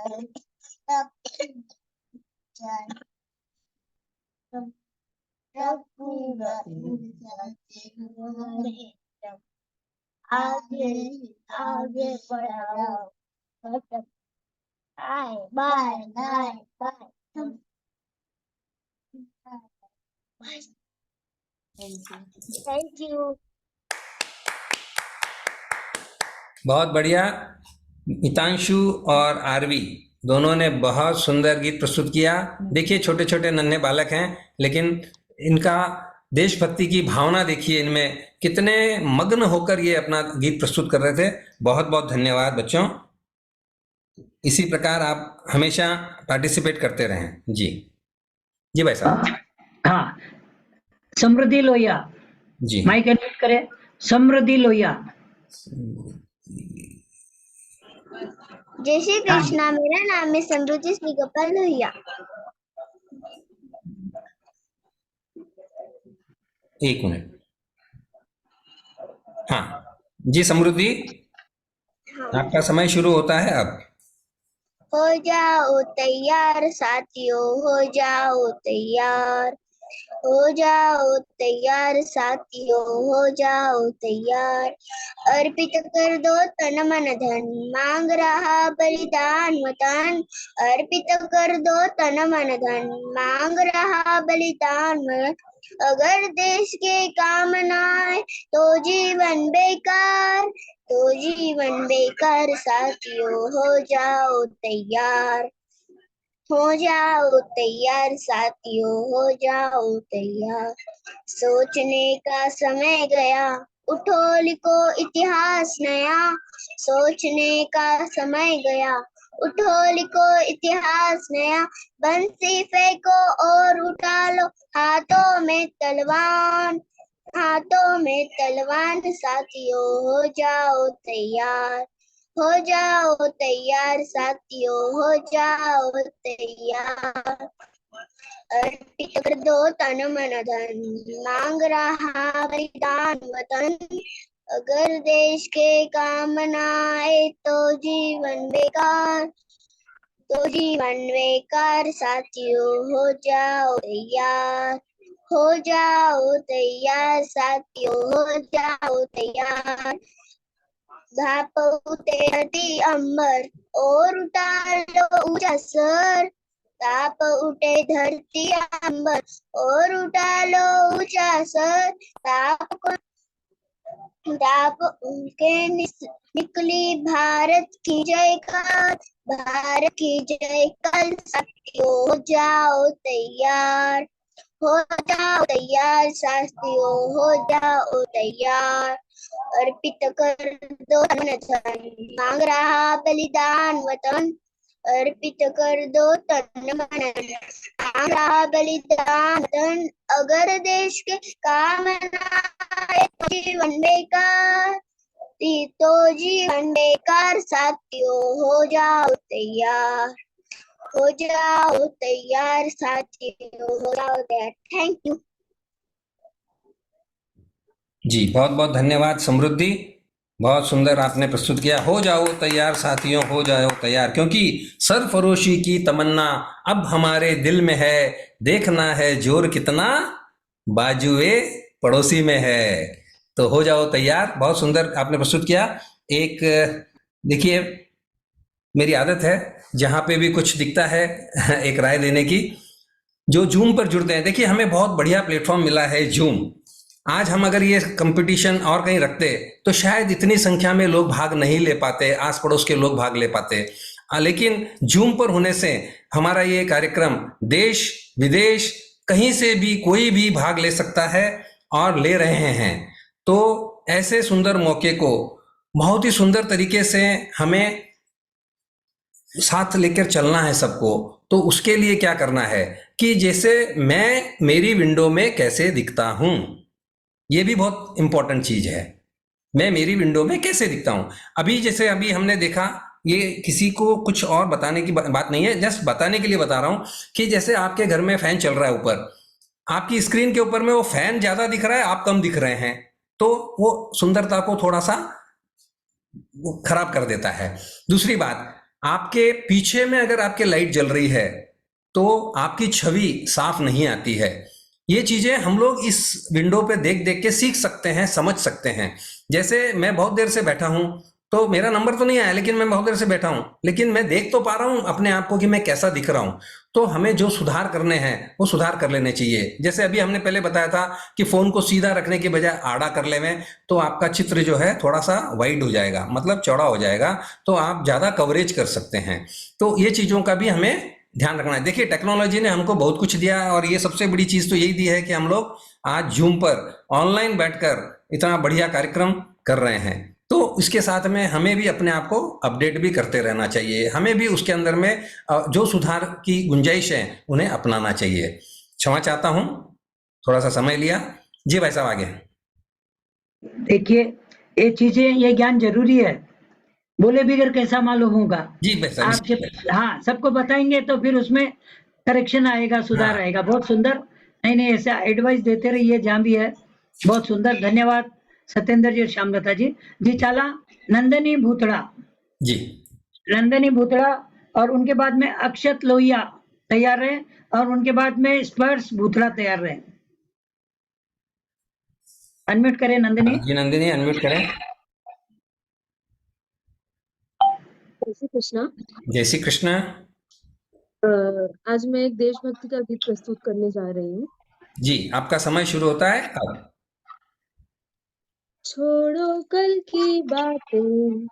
[SPEAKER 8] सब पूरा आगे आगे बढ़ाओ, बाय थैंक यू।
[SPEAKER 6] बहुत बढ़िया। मितांशु और आरवी दोनों ने बहुत सुंदर गीत प्रस्तुत किया। देखिए, छोटे छोटे नन्हे बालक हैं, लेकिन इनका देशभक्ति की भावना देखिए, इनमें कितने मग्न होकर ये अपना गीत प्रस्तुत कर रहे थे। बहुत बहुत धन्यवाद बच्चों। इसी प्रकार आप हमेशा पार्टिसिपेट करते रहें। जी जी भाई साहब।
[SPEAKER 3] हाँ, समृद्धि लोहिया
[SPEAKER 6] जी,
[SPEAKER 3] माइक अनम्यूट करें। समृद्धि लोहिया।
[SPEAKER 8] जय श्री कृष्णा, मेरा नाम है समृद्धि श्री गोपाल लोहिया।
[SPEAKER 6] एक मिनट। हाँ जी, समृद्धि, आपका समय शुरू होता है अब।
[SPEAKER 8] हो जाओ तैयार साथियों, हो जाओ तैयार, हो जाओ तैयार साथियों, हो जाओ तैयार। अर्पित कर दो तन मन धन, मांग रहा बलिदान वतन। अर्पित कर दो तन मन धन, मांग रहा बलिदान वतन। अगर देश के काम न आए तो जीवन बेकार, तो जीवन बेकार साथियों, हो जाओ तैयार। हो जाओ तैयार साथियों, हो जाओ तैयार। सोचने का समय गया, उठो लिखो इतिहास नया। सोचने का समय गया, उठो लिखो इतिहास नया। बंसी फेंको और उठा लो हाथों में तलवार, हाथों में तलवार साथियों, हो जाओ तैयार। हो जाओ तैयार साथियों, हो जाओ तैयार। अर्पित कर दो तन मन धन, मांग रहा बलिदान वतन। अगर देश के काम न आए तो जीवन बेकार, तो जीवन बेकार साथियों, हो जाओ तैयार। हो जाओ तैयार साथियों, हो जाओ तैयार। धाप उठे धरती अंबर और उठा लो ऊंचा सर। धाप उठे धरती अंबर और उठा लो ऊंचा सर। धाप उनके निकली भारत की जयकार, भारत की जयकार साथियों, हो जाओ तैयार। हो जाओ तैयार साथियों, हो जाओ तैयार। अर्पित कर दो तन धन, मांग रहा बलिदान वतन। अर्पित कर दो तन मन, मांग रहा बलिदान वतन। अगर देश के काम न आए तो जीवन बेकार, तो जीवन बेकार साथियों, हो जाओ तैयार। हो जाओ तैयार साथियों, हो जाओ तैयार। थैंक यू
[SPEAKER 6] जी, बहुत बहुत धन्यवाद समृद्धि, बहुत सुंदर आपने प्रस्तुत किया। हो जाओ तैयार साथियों, हो जाओ तैयार, क्योंकि सरफरोशी की तमन्ना अब हमारे दिल में है। देखना है जोर कितना बाजुए पड़ोसी में है। तो हो जाओ तैयार, बहुत सुंदर आपने प्रस्तुत किया। एक देखिए, मेरी आदत है जहाँ पे भी कुछ दिखता है एक राय देने की। जो जूम पर जुड़ते हैं, देखिए हमें बहुत बढ़िया प्लेटफॉर्म मिला है जूम। आज हम अगर ये कंपटीशन और कहीं रखते तो शायद इतनी संख्या में लोग भाग नहीं ले पाते, आस पड़ोस के लोग भाग ले पाते। लेकिन जूम पर होने से हमारा ये कार्यक्रम देश विदेश कहीं से भी कोई भी भाग ले सकता है और ले रहे हैं। तो ऐसे सुंदर मौके को बहुत ही सुंदर तरीके से हमें साथ लेकर चलना है सबको। तो उसके लिए क्या करना है कि जैसे मैं मेरी विंडो में कैसे दिखता हूं, ये भी बहुत इंपॉर्टेंट चीज है। मैं मेरी विंडो में कैसे दिखता हूं। अभी हमने देखा, ये किसी को कुछ और बताने की बात नहीं है, जस्ट बताने के लिए बता रहा हूं कि जैसे आपके घर में फैन चल रहा है ऊपर, आपकी स्क्रीन के ऊपर में वो फैन ज्यादा दिख रहा है, आप कम दिख रहे हैं, तो वो सुंदरता को थोड़ा सा खराब कर देता है। दूसरी बात, आपके पीछे में अगर आपके लाइट जल रही है तो आपकी छवि साफ नहीं आती है। ये चीजें हम लोग इस विंडो पे देख देख के सीख सकते हैं, समझ सकते हैं। जैसे मैं बहुत देर से बैठा हूं, तो मेरा नंबर तो नहीं आया, लेकिन मैं बहुत देर से बैठा हूं, लेकिन मैं देख तो पा रहा हूं अपने आप को कि मैं कैसा दिख रहा हूं। तो हमें जो सुधार करने हैं वो सुधार कर लेने चाहिए। जैसे अभी हमने पहले बताया था कि फोन को सीधा रखने के बजाय आड़ा कर लेवें, तो आपका चित्र जो है थोड़ा सा वाइड हो जाएगा, मतलब चौड़ा हो जाएगा, तो आप ज्यादा कवरेज कर सकते हैं। तो ये चीजों का भी हमें ध्यान रखना है। देखिए, टेक्नोलॉजी ने हमको बहुत कुछ दिया, और ये सबसे बड़ी चीज तो यही दी है कि हम लोग आज जूम पर ऑनलाइन बैठकर इतना बढ़िया कार्यक्रम कर रहे हैं। तो इसके साथ में हमें भी अपने आप को अपडेट भी करते रहना चाहिए। हमें भी उसके अंदर में जो सुधार की गुंजाइश है उन्हें अपनाना चाहिए। क्षमा चाहता हूं, थोड़ा सा समय लिया। जी भाई साहब, आगे।
[SPEAKER 3] देखिए, ये चीजें, ये ज्ञान जरूरी है, बोले बगैर कैसा मालूम होगा।
[SPEAKER 6] जी भाई साहब,
[SPEAKER 3] आप जब सबको बताएंगे तो फिर उसमें करेक्शन आएगा, सुधार आएगा। बहुत सुंदर, नहीं ऐसा एडवाइस देते रहिए जहाँ भी है। बहुत सुंदर, धन्यवाद सत्येंद्र जी और श्यामलता जी। जी चाला नंदनी भूतड़ा जी, नंदनी भूतड़ा, और उनके बाद में अक्षत लोहिया, तैयार रहे और उनके बाद में स्पर्श भूतला तैयार रहे। अनम्यूट करें नंदिनी।
[SPEAKER 6] जी नंदिनी अनम्यूट करें।
[SPEAKER 9] जय श्री कृष्णा।
[SPEAKER 6] जय श्री कृष्ण।
[SPEAKER 9] आज मैं एक देशभक्ति का गीत प्रस्तुत करने जा रही हूँ।
[SPEAKER 6] जी आपका समय शुरू होता है अब।
[SPEAKER 9] छोड़ो कल की बातें,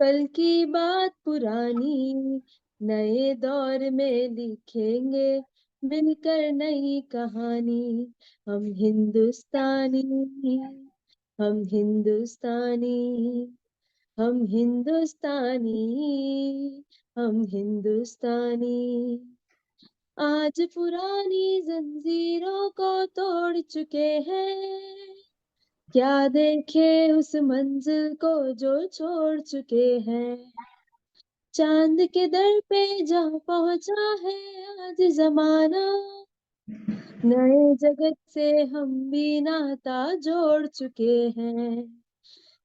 [SPEAKER 9] कल की बात पुरानी, नए दौर में लिखेंगे मिलकर नई कहानी। हम हिंदुस्तानी, हम हिंदुस्तानी, हम हिंदुस्तानी, हम हिंदुस्तानी। आज पुरानी जंजीरों को तोड़ चुके हैं, क्या देखे उस मंजिल को जो छोड़ चुके हैं। चांद के दर पे जहाँ पहुंचा है आज जमाना, नए जगत से हम भी नाता जोड़ चुके हैं।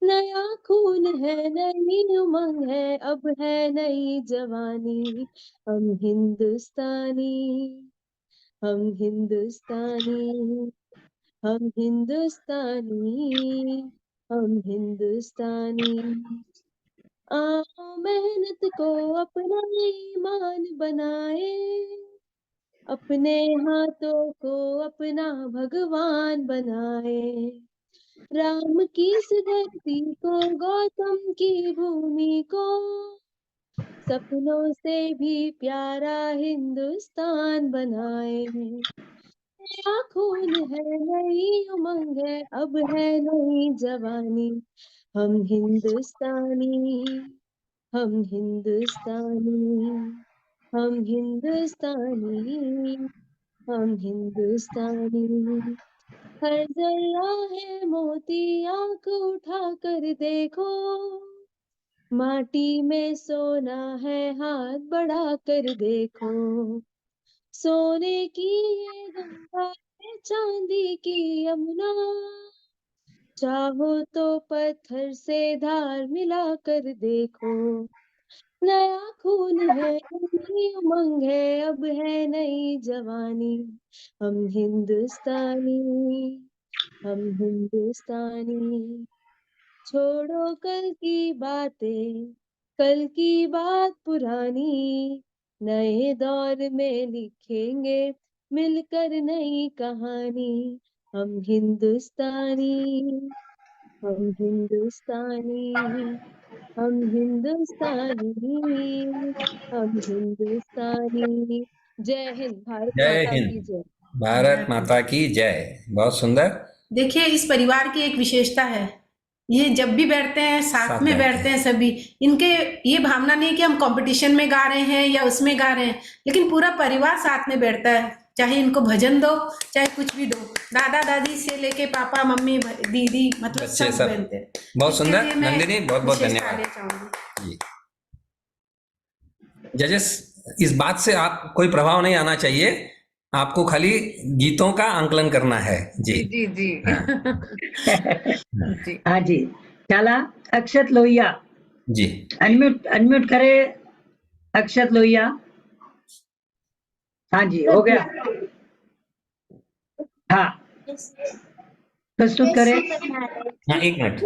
[SPEAKER 9] नया खून है, नई उमंग है, अब है नई जवानी। हम हिंदुस्तानी, हम हिंदुस्तानी, हम हिंदुस्तानी, हम हिंदुस्तानी। आओ मेहनत को अपना ईमान बनाए, अपने हाथों को अपना भगवान बनाए। राम की इस धरती को, गौतम की भूमि को, सपनों से भी प्यारा हिंदुस्तान बनाए। नया खून है, नई उमंग है, अब है नई जवानी। हम हिंदुस्तानी, हम हिंदुस्तानी, हम हिंदुस्तानी, हम हिंदुस्तानी। हर जर्रा है मोती, आंख उठा कर देखो, माटी में सोना है, हाथ बढ़ा कर देखो। सोने की ये गंगा है, चांदी की यमुना, चाहो तो पत्थर से धार मिला कर देखो। नया खून है, नई उमंग है, अब है नई जवानी। हम हिंदुस्तानी, हम हिंदुस्तानी। छोड़ो कल की बातें, कल की बात पुरानी, नए दौर में लिखेंगे मिलकर नई कहानी। हम हिंदुस्तानी, हम हिंदुस्तानी, हम हिंदुस्तानी, हम हिंदुस्तानी। जय हिंद, भारत
[SPEAKER 6] जय
[SPEAKER 9] माता
[SPEAKER 6] हिंद।
[SPEAKER 9] की जय।
[SPEAKER 6] भारत माता की जय। बहुत सुंदर।
[SPEAKER 10] देखिए इस परिवार की एक विशेषता है, ये जब भी बैठते हैं साथ में बैठते हैं सभी। इनके ये भावना नहीं कि हम कंपटीशन में गा रहे हैं या उसमें गा रहे हैं, लेकिन पूरा परिवार साथ में बैठता है। चाहे इनको भजन दो, चाहे कुछ भी दो, दादा दादी से लेके पापा मम्मी दीदी, मतलब
[SPEAKER 6] बच्चे
[SPEAKER 10] सब
[SPEAKER 6] सब।
[SPEAKER 10] बनते हैं।
[SPEAKER 6] बहुत
[SPEAKER 10] इसके
[SPEAKER 6] सुंदर
[SPEAKER 10] लिए मैं
[SPEAKER 6] नंदिनी, बहुत बहुत
[SPEAKER 10] विशेष
[SPEAKER 6] धन्यवाद।
[SPEAKER 10] तालियां चाहूंगी।
[SPEAKER 6] जी जजेस, इस बात से आप कोई प्रभाव नहीं आना चाहिए, आपको खाली गीतों का आंकलन करना है। जी
[SPEAKER 4] जी जी
[SPEAKER 6] हाँ।
[SPEAKER 4] जी।
[SPEAKER 3] हाँ जी। चला अक्षत लोहिया,
[SPEAKER 6] जी
[SPEAKER 3] अनम्यूट अनम्यूट करे अक्षत लोहिया। हाँ जी हो गया। हाँ प्रस्तुत करें।
[SPEAKER 6] हाँ एक मिनट।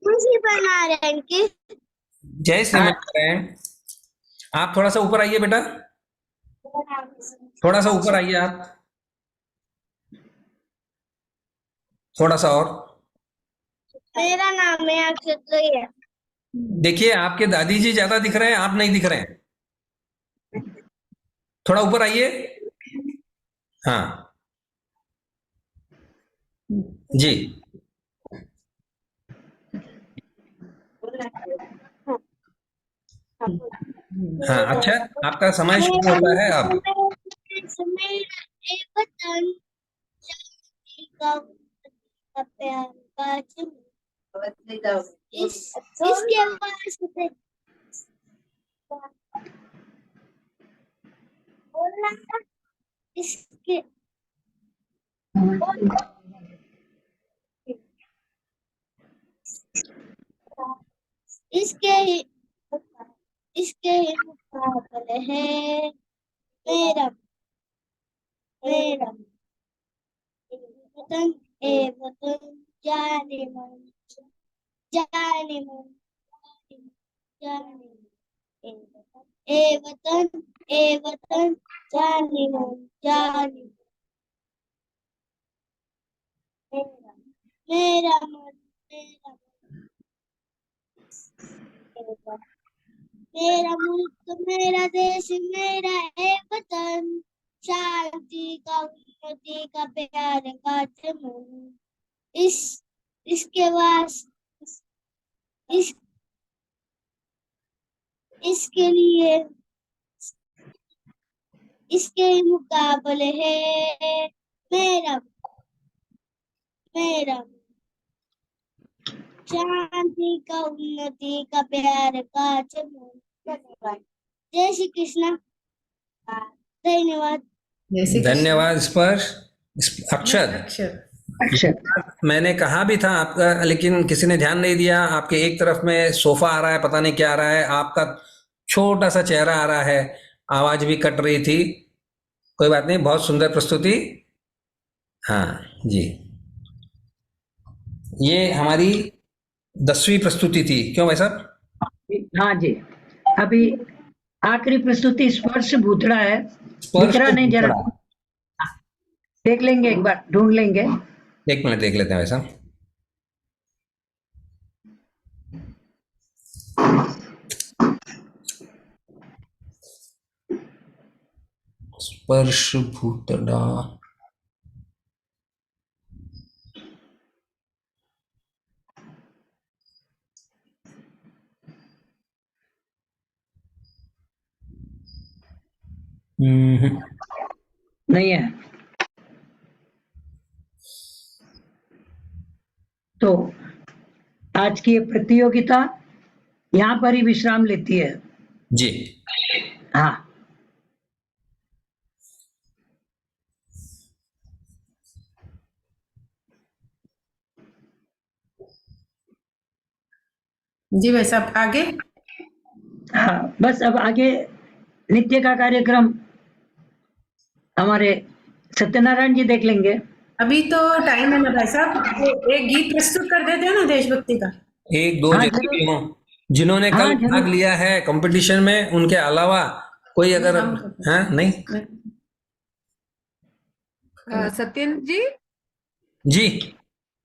[SPEAKER 8] खुशी बना रहे हैं कि
[SPEAKER 6] जय श्रीमन। आप थोड़ा सा ऊपर आइए बेटा, थोड़ा सा ऊपर आइए आप, थोड़ा सा और।
[SPEAKER 8] मेरा नाम है अक्षत लोहिया।
[SPEAKER 6] देखिए आपके दादी जी ज्यादा दिख रहे हैं, आप नहीं दिख रहे हैं। थोड़ा ऊपर आइए। हाँ जी हाँ अच्छा, आपका समय शुरू होता है अब।
[SPEAKER 8] इसके बाद बोलना था, इसके इसके ही मुकाबले है, मेरा मेरा वतन ए वतन जाने मन जाने मन जाने मन ए वतन जाने मन जाने मन मेरा मन मेरा मुल्क मेरा देश मेरा है वतन शांति का उन्नति का प्यार का चमन इसके वास इसके लिए इसके मुकाबले है मेरा मेरा शांति का उन्नति का प्यार का चमन। धन्यवाद। जय श्री कृष्ण। धन्यवाद।
[SPEAKER 6] धन्यवाद स्पर्श। अक्षर,
[SPEAKER 3] अक्षर
[SPEAKER 6] मैंने कहा भी था आपका, लेकिन किसी ने ध्यान नहीं दिया। आपके एक तरफ में सोफा आ रहा है, पता नहीं क्या आ रहा है, आपका छोटा सा चेहरा आ रहा है, आवाज भी कट रही थी। कोई बात नहीं, बहुत सुंदर प्रस्तुति। हाँ जी, ये हमारी 10वीं प्रस्तुति थी, क्यों भाई साहब?
[SPEAKER 3] हाँ जी, अभी आखिरी प्रस्तुति स्पर्श भूतड़ा है।
[SPEAKER 6] स्पर्श
[SPEAKER 3] दिख रहा नहीं, जरा
[SPEAKER 6] भूतड़ा।
[SPEAKER 3] देख लेंगे, एक बार ढूंढ लेंगे।
[SPEAKER 6] एक मिनट देख लेते हैं भाई साहब। स्पर्श भूतड़ा,
[SPEAKER 3] नहीं है तो आज की ये प्रतियोगिता यहाँ पर ही विश्राम लेती है
[SPEAKER 6] जी।
[SPEAKER 3] हाँ,
[SPEAKER 10] जी भाई साहब आगे।
[SPEAKER 3] हाँ, बस अब आगे नित्य का कार्यक्रम हमारे सत्यनारायण जी देख लेंगे।
[SPEAKER 10] अभी तो टाइम है ना भाई साहब, तो एक गीत प्रस्तुत कर देते हैं ना देशभक्ति का।
[SPEAKER 6] एक दो
[SPEAKER 3] हाँ,
[SPEAKER 6] जितने भी हों, जिन्होंने
[SPEAKER 3] हाँ,
[SPEAKER 6] कल
[SPEAKER 3] जरूर।
[SPEAKER 6] भाग लिया है कंपटीशन में, उनके अलावा कोई अगर हाँ नहीं
[SPEAKER 4] सत्येंद्र जी,
[SPEAKER 6] जी,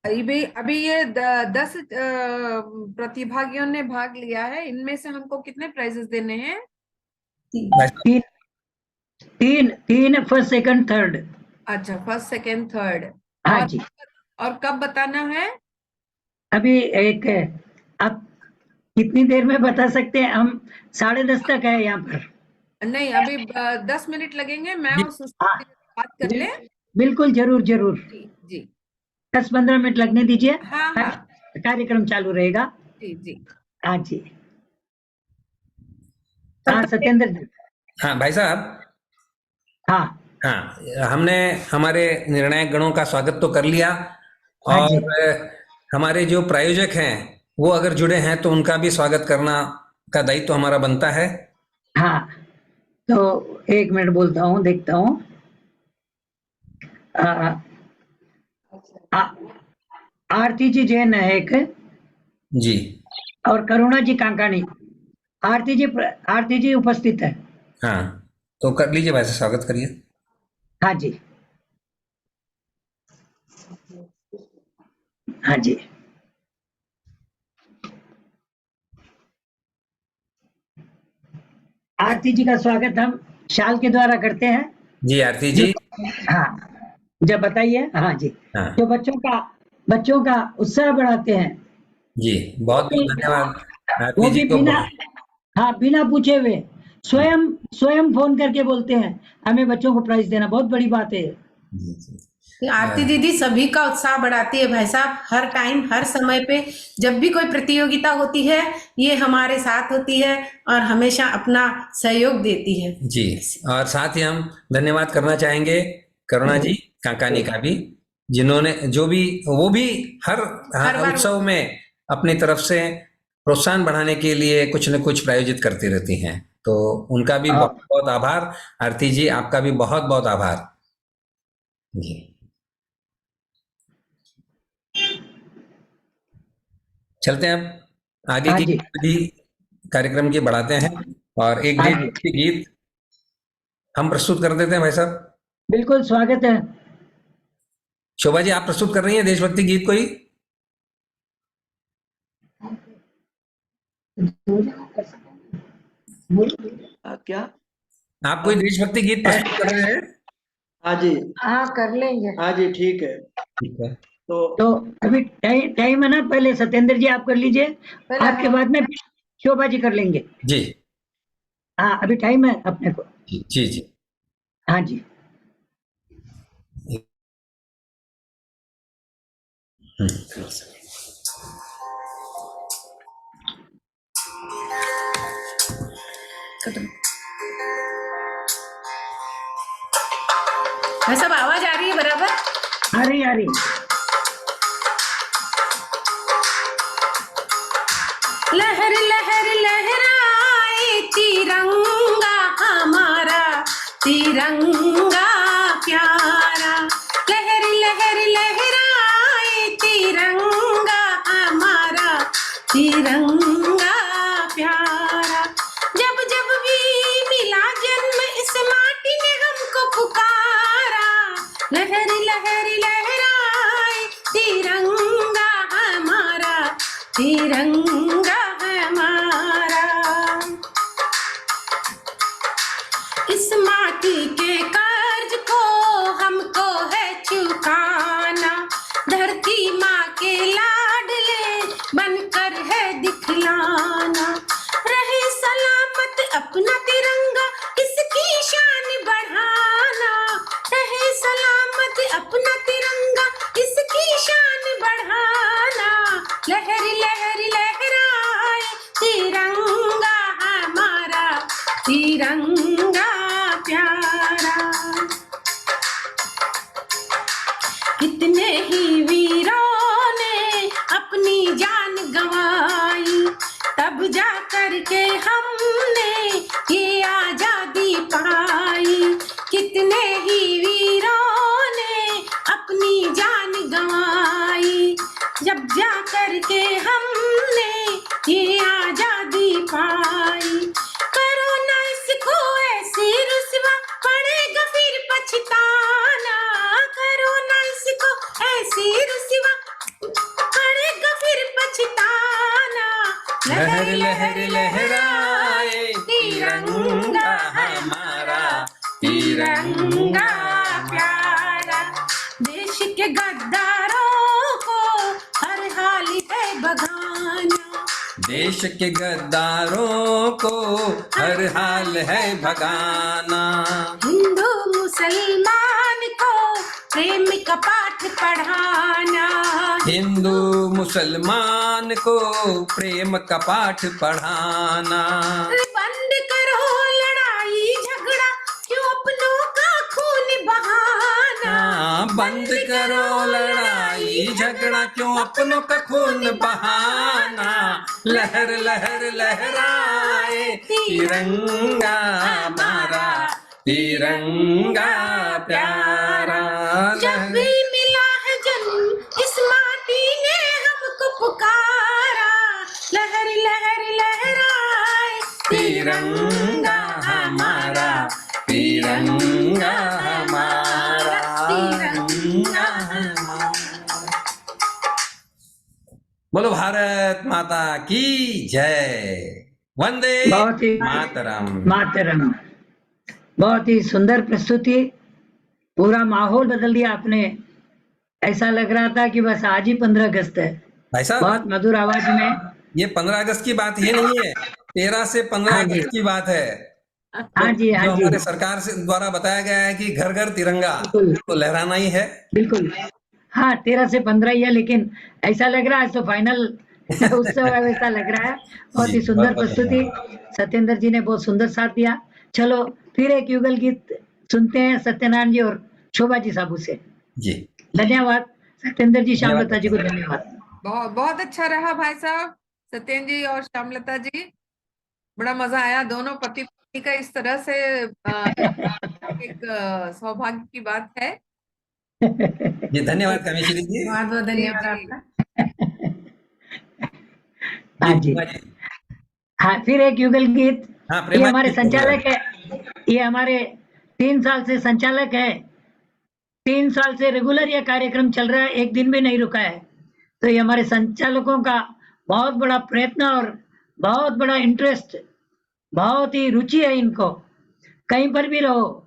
[SPEAKER 4] अभी ये 10 प्रतिभागियों ने भाग लिया है, इनमें से हमको कितने प्राइजेस देने हैं?
[SPEAKER 3] तीन फर्स्ट सेकंड थर्ड।
[SPEAKER 4] अच्छा, फर्स्ट सेकंड थर्ड।
[SPEAKER 3] हाँ जी,
[SPEAKER 4] और कब बताना है?
[SPEAKER 3] अभी एक आप कितनी देर में बता सकते हैं? हम 10:30 तक है यहाँ पर।
[SPEAKER 4] नहीं, अभी 10 मिनट लगेंगे। मैं और सुष्टि
[SPEAKER 3] हाँ,
[SPEAKER 4] बात कर ले।
[SPEAKER 3] बिल्कुल, जरूर जरूर।
[SPEAKER 4] जी
[SPEAKER 3] 10-15 मिनट लगने दीजिए।
[SPEAKER 4] हाँ हाँ
[SPEAKER 3] कार्यक्रम चालू रहेगा।
[SPEAKER 4] जी।
[SPEAKER 3] हाँ जी, हाँ सत्येंद्र जी।
[SPEAKER 6] हाँ भाई साहब।
[SPEAKER 3] हाँ
[SPEAKER 6] हाँ, हमने हमारे निर्णायक गणों का स्वागत तो कर लिया,
[SPEAKER 3] हाँ जी।
[SPEAKER 6] और हमारे जो प्रायोजक हैं वो अगर जुड़े हैं तो उनका भी स्वागत करना का दायित्व तो हमारा बनता है।
[SPEAKER 3] हाँ, तो एक मिनट बोलता हूँ, देखता हूँ। आरती जी जैन है एक
[SPEAKER 6] जी,
[SPEAKER 3] और करुणा जी कांकानी। आरती जी उपस्थित है।
[SPEAKER 6] हाँ तो कर लीजिए भाई साहब, स्वागत करिए।
[SPEAKER 3] हाँ जी, हाँ जी। आरती जी का स्वागत हम शाल के द्वारा करते हैं।
[SPEAKER 6] जी आरती जी।
[SPEAKER 3] हाँ, जब बताइए। हाँ जी,
[SPEAKER 6] हाँ
[SPEAKER 3] जो बच्चों का उत्साह बढ़ाते हैं।
[SPEAKER 6] जी, बहुत बहुत धन्यवाद
[SPEAKER 3] वो
[SPEAKER 6] आरती जी
[SPEAKER 3] भी
[SPEAKER 6] को।
[SPEAKER 3] बिना पूछे हुए स्वयं फोन करके बोलते हैं हमें बच्चों को प्राइज देना, बहुत बड़ी बात है।
[SPEAKER 10] आरती दीदी सभी का उत्साह बढ़ाती है भाई साहब, हर टाइम हर समय पे जब भी कोई प्रतियोगिता होती है ये हमारे साथ होती है और हमेशा अपना सहयोग देती है।
[SPEAKER 6] जी, और साथ ही हम धन्यवाद करना चाहेंगे करुणा जी काकानी का भी, जिन्होंने वो भी हर उत्सव में अपनी तरफ से प्रोत्साहन बढ़ाने के लिए कुछ न कुछ प्रायोजित करती रहती हैं। तो उनका भी बहुत बहुत आभार। आरती जी आपका भी बहुत बहुत आभार जी। चलते हैं अब आगे
[SPEAKER 3] हाँ
[SPEAKER 6] की
[SPEAKER 3] जी।
[SPEAKER 6] गतिविधि कार्यक्रम की बढ़ाते हैं और एक
[SPEAKER 3] हाँ
[SPEAKER 6] देशभक्ति गीत हम प्रस्तुत कर देते हैं भाई साहब।
[SPEAKER 3] बिल्कुल स्वागत है।
[SPEAKER 6] शोभा जी आप प्रस्तुत कर रही हैं देशभक्ति गीत कोई?
[SPEAKER 2] क्या
[SPEAKER 6] आप कोई देशभक्ति गीत प्रस्तुत कर रहे हैं?
[SPEAKER 2] हाँ जी,
[SPEAKER 1] हाँ कर लेंगे।
[SPEAKER 2] हाँ जी, ठीक है।
[SPEAKER 6] ठीक है।
[SPEAKER 3] तो अभी टाइम है ना, पहले सत्येंद्र जी आप कर लीजिए, आपके बाद में शोभा जी कर लेंगे।
[SPEAKER 6] जी
[SPEAKER 3] हाँ अभी टाइम है अपने को।
[SPEAKER 6] जी जी।
[SPEAKER 3] हाँ जी।
[SPEAKER 10] भाई साहब आवाज आ रही है बराबर?
[SPEAKER 3] आ रही आ रही।
[SPEAKER 10] लहर लहर लहराए तिरंगा हमारा, तिरंगा प्यारा। लहर लहर लहराए तिरंगा हमारा, तिरंगा प्यारा। जब जब भी मिला जन्म इस माटी ने हमको पुकारा। लहर लहर लहराए तिरंगा हमारा, तिरंगा हमारा। इस माटी के कर्ज को हमको है चुकाना। धरती माँ के लाडले बनकर है दिखलाना। रहे सलामत अपना तिरंगा इसकी शान बढ़ाना। रहे सलामत अपना तिरंगा इसकी शान बढ़ाना। लहर लहर लहराए तिरंगा हमारा, तिरंगा प्यारा। कितने ही वीरों ने अपनी जान गंवाई, तब जा कर के हमने ये आजादी पाई। कितने ही वीरों ने अपनी जान गंवाई, जब जा कर के हमने ये आजादी पाई। करो ना इसको ऐसी रुसवा पड़ेगा फिर पछताना। करो ना इसको ऐसी रुसवा पड़ेगा फिर पछताना।
[SPEAKER 6] लहर लहर लहराए तिरंगा हमारा,
[SPEAKER 10] तिरंगा प्यारा। देश के गद्दारों को हर हाल है भगाना।
[SPEAKER 6] देश के गद्दारों को हर हाल है भगाना।
[SPEAKER 10] हिंदू मुसलमान को प्रेम का पाठ पढ़ाना।
[SPEAKER 6] हिंदू मुसलमान को प्रेम का पाठ पढ़ाना।
[SPEAKER 10] बंद करो लड़ाई झगड़ा क्यों अपनों का खून बहाना।
[SPEAKER 6] बंद करो लड़ाई झगड़ा क्यों अपनों का खून बहाना। लहर लहर लहराए तिरंगा हमारा, तिरंगा प्यारा।
[SPEAKER 10] जब भी मिला है जन्म इस माटी ने हमको पुकारा। लहर लहर लहराए
[SPEAKER 6] तिरंगा हमारा, तिरंगा हमारा, तिरंगा हमारा। बोलो भारत माता की जय। वंदे
[SPEAKER 3] बहुत ही
[SPEAKER 6] मातरम।
[SPEAKER 3] मातरम। बहुत ही सुंदर प्रस्तुति, पूरा माहौल बदल दिया आपने। ऐसा लग रहा था कि बस आज ही 15 अगस्त है।
[SPEAKER 6] भाई साहब
[SPEAKER 3] बहुत मधुर आवाज में।
[SPEAKER 6] ये 15 अगस्त की बात ये नहीं है, 13 से 15
[SPEAKER 3] हाँ जी।
[SPEAKER 6] अगस्त की बात है।
[SPEAKER 3] हाँ जी,
[SPEAKER 6] जो
[SPEAKER 3] हाँ जी,
[SPEAKER 6] हमारे सरकार से द्वारा बताया गया है कि घर घर तिरंगा
[SPEAKER 3] बिल्कुल
[SPEAKER 6] तो लहराना ही है।
[SPEAKER 3] बिल्कुल। हाँ 13 से 15 ही है, लेकिन ऐसा लग रहा है आज तो फाइनल उत्सव है, वैसा लग रहा है। बहुत ही
[SPEAKER 6] जी,
[SPEAKER 3] सुंदर
[SPEAKER 6] बहुत
[SPEAKER 3] प्रस्तुति, सत्येंद्र जी ने बहुत सुंदर साथ दिया। चलो फिर एक युगल गीत सुनते हैं सत्यनारायण जी और शोभा जी साहब से।
[SPEAKER 6] जी
[SPEAKER 3] धन्यवाद सत्येंद्र जी,
[SPEAKER 6] धन्यवाद।
[SPEAKER 3] श्यामलता जी को धन्यवाद।
[SPEAKER 4] बहुत बहुत अच्छा रहा भाई साहब, सत्येंद्र जी और श्यामलता जी, बड़ा मजा आया। दोनों पति का इस तरह से एक सौभाग्य की बात है।
[SPEAKER 6] जी धन्यवाद कामेश्वरी जी।
[SPEAKER 10] बहुत बहुत धन्यवाद
[SPEAKER 4] जी।
[SPEAKER 10] आपका।
[SPEAKER 3] हाँ जी।
[SPEAKER 6] प्रेमा जी।
[SPEAKER 3] हाँ, फिर एक युगल गीत।
[SPEAKER 6] हाँ
[SPEAKER 3] ये
[SPEAKER 6] प्रेमा
[SPEAKER 3] हमारे
[SPEAKER 6] जी,
[SPEAKER 3] संचालक है, ये हमारे 3 साल से संचालक है। 3 साल से रेगुलर ये कार्यक्रम चल रहा है, एक दिन भी नहीं रुका है। तो ये हमारे संचालकों का बहुत बड़ा प्रयत्न और बहुत बड़ा इंटरेस्ट, बहुत ही रुचि है इनको, कहीं पर भी रहो।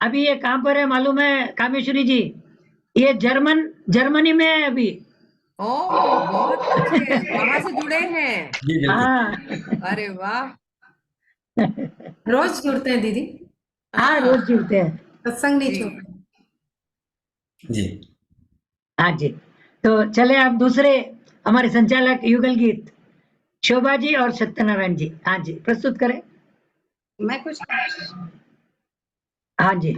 [SPEAKER 3] अभी ये कहाँ पर है मालूम है कामेश्वरी जी? ये जर्मनी में है अभी।
[SPEAKER 4] ओह बहुत अच्छे, वहां से जुड़े हैं।
[SPEAKER 6] जी बिल्कुल।
[SPEAKER 3] हाँ
[SPEAKER 4] अरे वाह।
[SPEAKER 10] रोज जुड़ते हैं दीदी,
[SPEAKER 3] हाँ, रोज जुड़ते हैं।
[SPEAKER 10] सत्संग नहीं
[SPEAKER 4] जी।
[SPEAKER 10] छोड़ते।
[SPEAKER 6] जी
[SPEAKER 3] हाँ जी। तो चले आप दूसरे हमारे संचालक युगल गीत शोभा जी और सत्यनारायण जी, हाँ जी, प्रस्तुत करें।
[SPEAKER 9] मैं कुछ
[SPEAKER 3] हाँ जी,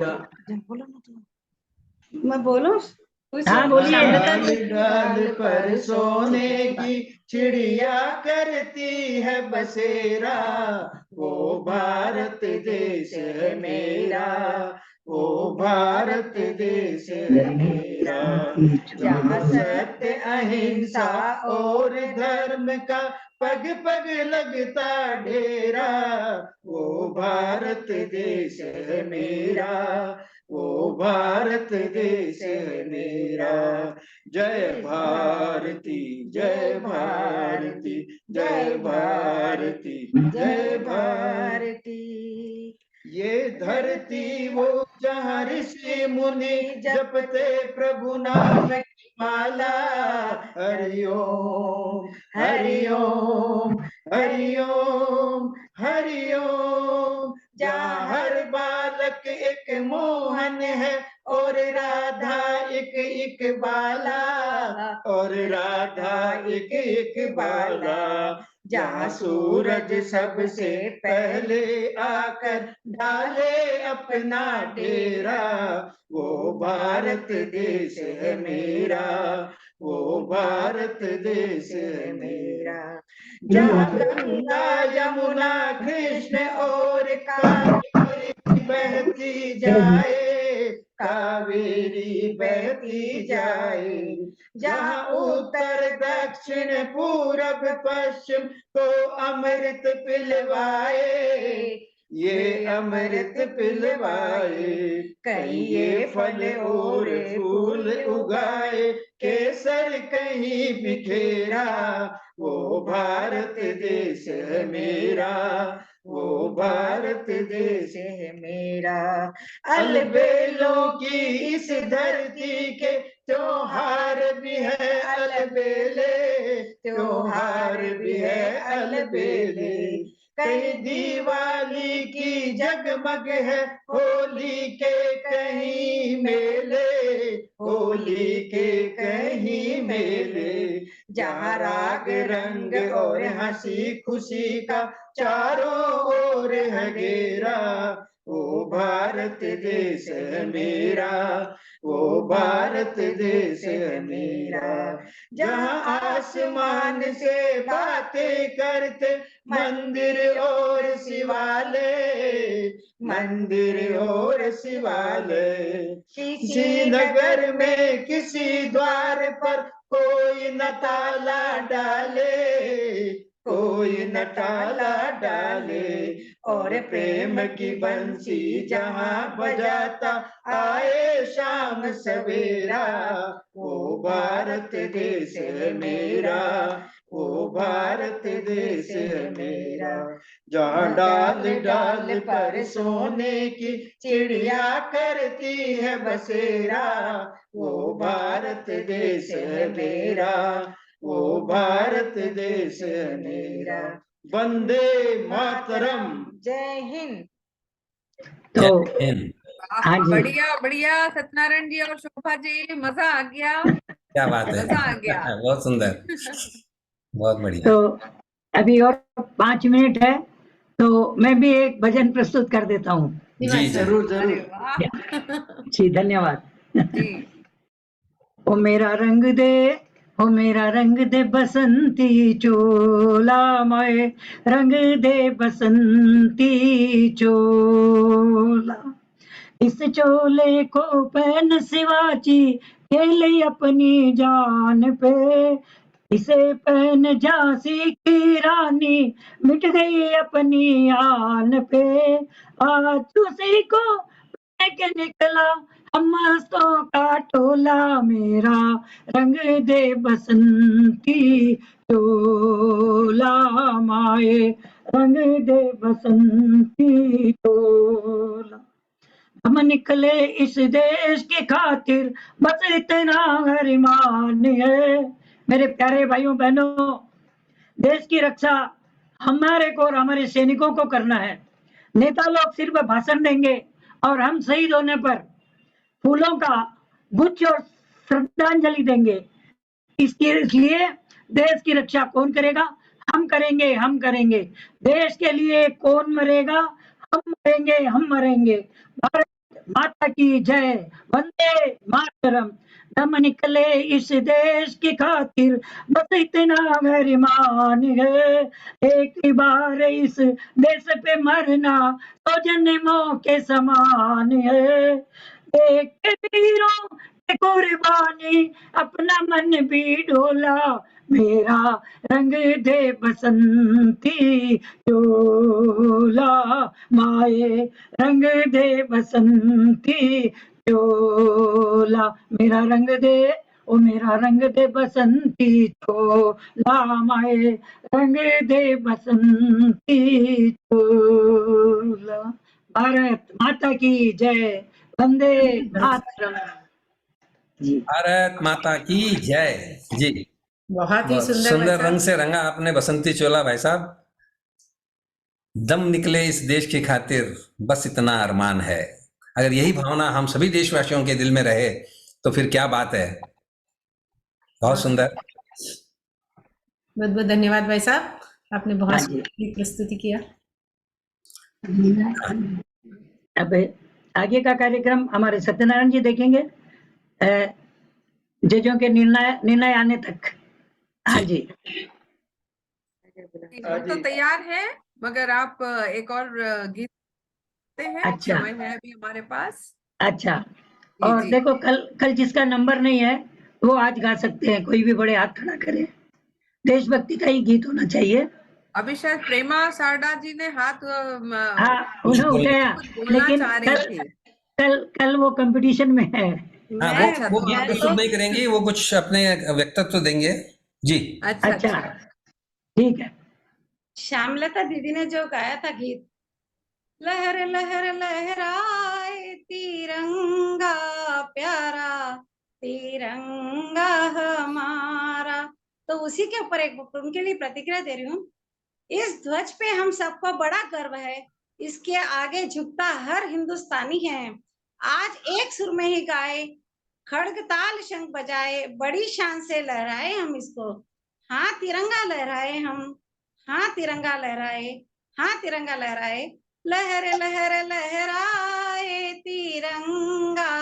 [SPEAKER 9] मैं बोलूं कुछ?
[SPEAKER 3] हाँ बोलिए।
[SPEAKER 2] डाल डाल पर सोने की चिड़िया करती है बसेरा, वो भारत देश है मेरा, वो भारत देश है मेरा, जहाँ सत्य अहिंसा और धर्म का पग पग लगता डेरा, वो भारत देश है मेरा, वो भारत देश है मेरा। जय भारती जय भारती जय भारती जय भारती। ये धरती वो जहाँ ऋषि मुनि जपते प्रभु नाम की माला, हरिओम हरिओम हरिओम हरिओम। जहाँ हर बालक एक मोहन है और राधा एक बाला, और राधा एक बाला। जहाँ सूरज सबसे पहले आकर डाले अपना डेरा, वो भारत देश है मेरा, वो भारत देश है मेरा। जहाँ गंगा यमुना कृष्ण और कावेरी बहती जाए, कावेरी बहती जाए। जहाँ उत्तर दक्षिण पूरब पश्चिम को अमृत पिलवाए, ये अमृत पिलवाए। कहीं ये फल और फूल उगाए, केसर कहीं बिखेरा, वो भारत देश है मेरा, वो भारत देश है मेरा। अलबेलों की इस धरती के त्योहार भी है अलबेले, त्योहार भी है अलबेले। कहीं दिवाली की जगमग है होली के कहीं मेले, होली के कहीं मेले। जहाँ राग रंग और हंसी खुशी का चारों ओर है घेरा, वो भारत देश है मेरा, वो भारत देश है मेरा। जहाँ आसमान से बातें करते मंदिर और शिवालय, मंदिर और शिवालय। किसी नगर में किसी द्वार पर कोई न ताला डाले, कोई न ताला डाले। और प्रेम की बंसी जहाँ बजाता आए शाम सवेरा, वो भारत देश है मेरा, वो भारत देश है मेरा। जहाँ डाल डाल पर सोने की चिड़िया करती है बसेरा, वो भारत देश है मेरा, वो भारत देश है मेरा। वंदे मातरम।
[SPEAKER 1] जय हिंद।
[SPEAKER 3] तो
[SPEAKER 4] हाँ जी, बढ़िया बढ़िया सत्यनारायण जी और शोभा जी, मजा आ गया,
[SPEAKER 6] क्या बात है,
[SPEAKER 4] मजा आ गया।
[SPEAKER 6] बहुत सुंदर, बहुत बढ़िया।
[SPEAKER 3] तो अभी और 5 मिनट है, तो मैं भी एक भजन प्रस्तुत कर देता हूँ।
[SPEAKER 6] जी
[SPEAKER 2] जरूर
[SPEAKER 4] अरे
[SPEAKER 2] जरूर।
[SPEAKER 4] वाह।
[SPEAKER 3] जी धन्यवाद।
[SPEAKER 4] जी।
[SPEAKER 3] ओ मेरा रंग दे ओ मेरा रंग दे बसंती चोला मोए रंग दे बसंती चोला। इस चोले को पहन शिवाजी खेले अपनी जान पे, इसे पहन झांसी की रानी मिट गई अपनी आन पे। आज उसी को पहन के निकला हम मस्तों का टोला, मेरा रंग दे बसंती चोला माए रंग दे बसंती चोला। हम निकले इस देश की खातिर बस इतना अरमान है। मेरे प्यारे भाइयों बहनों, देश की रक्षा हमारे को और हमारे सैनिकों को करना है। नेता लोग सिर्फ भाषण देंगे और हम शहीद होने पर फूलों का गुच्छ और श्रद्धांजलि देंगे। इसलिए देश की रक्षा कौन करेगा? हम करेंगे, हम करेंगे। देश के लिए कौन मरेगा? हम मरेंगे, हम मरेंगे। भारत माता की जय, वंदे मातरम। हम निकले इस देश की खातिर बस इतना अरमान है। एक ही बार इस देश पे मरना तो जन्मों के समान है। देख के वीरों की कुर्बानी अपना मन भी डोला, मेरा रंग दे बसंती चोला माए रंग दे बसंती चोला। मेरा रंग दे, ओ मेरा रंग दे बसंती चोला माए रंग दे बसंती चोला। भारत माता की जय, वंदे मातरम। जी,
[SPEAKER 6] भारत माता की जय। जी,
[SPEAKER 10] बहुत ही
[SPEAKER 6] बहुत
[SPEAKER 10] सुंदर
[SPEAKER 6] सुंदर
[SPEAKER 10] भाई
[SPEAKER 6] रंग
[SPEAKER 10] साहब।
[SPEAKER 6] से रंगा आपने बसंती चोला भाई साहब। दम निकले इस देश की खातिर बस इतना अरमान है। अगर यही भावना हम सभी देशवासियों के दिल में रहे तो फिर क्या बात है। बहुत सुंदर।
[SPEAKER 10] बहुत बहुत धन्यवाद भाई साहब, आपने बहुत
[SPEAKER 3] हाँ जी।
[SPEAKER 10] सुंदर प्रस्तुति किया।
[SPEAKER 3] अब आगे का कार्यक्रम हमारे सत्यनारायण जी देखेंगे, जजों के निर्णय आने तक। हाँ जी,
[SPEAKER 4] हम तो तैयार हैं, मगर आप एक और गीत गाते हैं।
[SPEAKER 3] अच्छा।
[SPEAKER 4] समय है अभी हमारे पास।
[SPEAKER 3] अच्छा।
[SPEAKER 4] जी,
[SPEAKER 3] और
[SPEAKER 4] जी।
[SPEAKER 3] देखो कल जिसका नंबर नहीं है वो आज गा सकते हैं, कोई भी बड़े हाथ खड़ा करे। देशभक्ति का ही गीत होना चाहिए।
[SPEAKER 4] अभी शायद प्रेमा सारडा जी ने हाथ
[SPEAKER 3] हाँ, उन्हें उठाया,
[SPEAKER 4] कुछ बोलना
[SPEAKER 3] लेकिन
[SPEAKER 4] चाह रही थी।
[SPEAKER 3] कल वो कंपटीशन में है।
[SPEAKER 6] हाँ,
[SPEAKER 4] अच्छा,
[SPEAKER 6] वो
[SPEAKER 4] तो
[SPEAKER 6] गीत प्रस्तुत नहीं करेंगी, वो कुछ अपने व्यक्तित्व देंगे। जी,
[SPEAKER 4] अच्छा,
[SPEAKER 3] अच्छा,
[SPEAKER 4] अच्छा।
[SPEAKER 3] ठीक है।
[SPEAKER 11] श्यामलता दीदी ने जो गाया था गीत, लहर लहर लहराए तिरंगा प्यारा तिरंगा हमारा, तो उसी के ऊपर एक उनके लिए प्रतिक्रिया दे रही हूँ। इस ध्वज पे हम सबको बड़ा गर्व है, इसके आगे झुकता हर हिंदुस्तानी है। आज एक सुर में ही गाए, खड़ग ताल शंख बजाए, बड़ी शान से लहराए हम इसको। हाँ तिरंगा लहराए हम, हाँ तिरंगा लहराए, हाँ तिरंगा लहराए। लहर लहर लहराए तिरंगा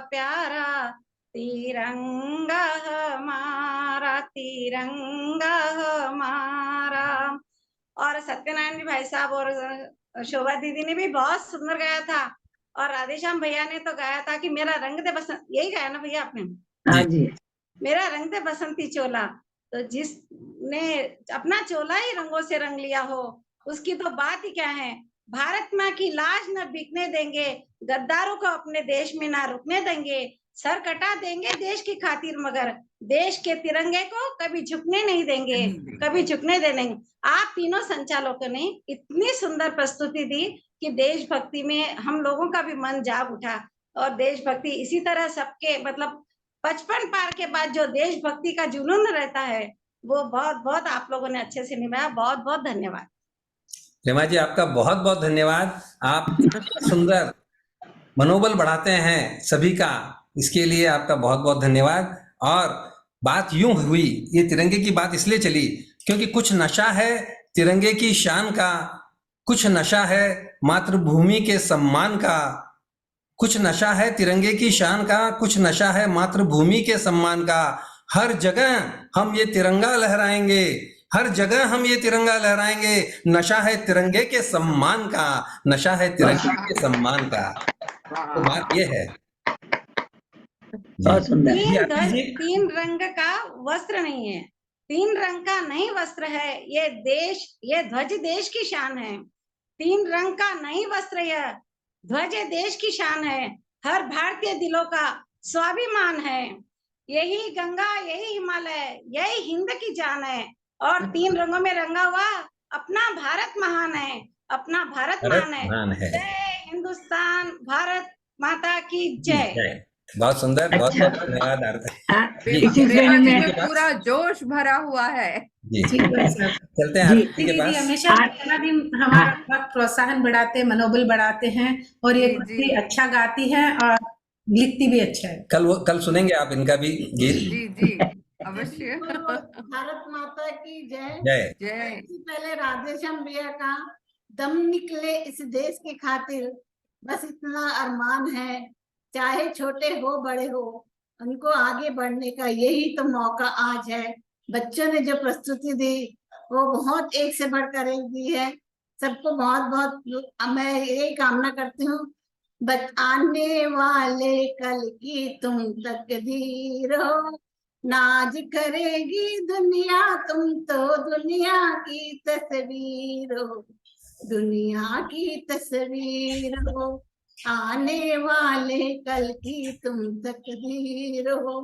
[SPEAKER 11] प्यारा तिरंगा हमारा तिरंगा हमारा। और सत्यनारायण जी भाई साहब और शोभा दीदी ने भी बहुत सुंदर गाया था, और राधेश्याम भैया ने तो गाया था कि मेरा रंग दे बसंत, यही गाया ना भैया आपने?
[SPEAKER 3] हाँ जी,
[SPEAKER 11] मेरा रंग दे बसंती चोला। तो जिसने अपना चोला ही रंगों से रंग लिया हो, उसकी तो बात ही क्या है। भारत माँ की लाज न बिकने देंगे, गद्दारों को अपने देश में ना रुकने देंगे, सर कटा देंगे देश की खातिर, मगर देश के तिरंगे को कभी झुकने नहीं देंगे, कभी झुकने देंगे। आप तीनों संचालकों ने इतनी सुंदर प्रस्तुति दी कि देशभक्ति में हम लोगों का भी मन जाग उठा, और देशभक्ति इसी तरह सबके मतलब 55 पार के बाद जो देशभक्ति का जुनून रहता है, वो बहुत बहुत आप लोगों ने अच्छे से निभाया। बहुत बहुत धन्यवाद।
[SPEAKER 6] प्रेमा जी, आपका बहुत बहुत धन्यवाद। आप सुंदर मनोबल बढ़ाते हैं सभी का, इसके लिए आपका बहुत बहुत धन्यवाद। और बात यूं हुई, ये तिरंगे की बात इसलिए चली क्योंकि कुछ नशा है तिरंगे की शान का, कुछ नशा है मातृभूमि के सम्मान का, कुछ नशा है तिरंगे की शान का, कुछ नशा है मातृभूमि के सम्मान का। हर जगह हम ये तिरंगा लहराएंगे, हर जगह हम ये तिरंगा लहराएंगे। नशा है तिरंगे के सम्मान का, नशा है तिरंगे के सम्मान का। तो बात ये है।
[SPEAKER 3] बहुत सुंदर।
[SPEAKER 11] तीन रंग का वस्त्र नहीं है, तीन रंग का नहीं वस्त्र है ये देश, ये ध्वज देश की शान है। तीन रंग का नहीं वस्त्र, यह ध्वज देश की शान है, हर भारतीय दिलों का स्वाभिमान है। यही गंगा, यही हिमालय, यही हिंद की जान है, और तीन रंगों में रंगा हुआ अपना भारत महान है, अपना भारत महान है। जय हिंदुस्तान, भारत माता की जय।
[SPEAKER 6] बहुत सुंदर, बहुत
[SPEAKER 3] अच्छा।
[SPEAKER 6] बहुत धन्यवाद।
[SPEAKER 3] इसी श्रेणी में
[SPEAKER 4] पूरा जोश भरा हुआ है।
[SPEAKER 6] जी
[SPEAKER 10] जी भाई साहब।
[SPEAKER 6] चलते हैं आरती के
[SPEAKER 10] दीदी
[SPEAKER 6] पास।
[SPEAKER 10] हमेशा इतना दिन हमारा बहुत प्रोत्साहन बढ़ाते, मनोबल बढ़ाते हैं, और ये खुद भी अच्छा गाती है और लिखती भी अच्छा है।
[SPEAKER 6] कल सुनेंगे आप इनका भी गीत।
[SPEAKER 4] जी जी अवश्य।
[SPEAKER 1] भारत माता की जय।
[SPEAKER 6] जय
[SPEAKER 4] जय।
[SPEAKER 1] इससे पहले राधेश्याम भैया का दम निकले इस देश की खातिर, बस इतना अरमान है, चाहे छोटे हो बड़े हो, उनको आगे बढ़ने का यही तो मौका आज है। बच्चों ने जो प्रस्तुति दी वो बहुत एक से बढ़कर एक दी है। सबको बहुत बहुत मैं यही कामना करती हूँ, आने वाले कल की तुम तकदीर हो, नाज करेगी दुनिया, तुम तो दुनिया की तस्वीर हो, दुनिया की तस्वीर हो, आने वाले कल की तुम तकदीर हो।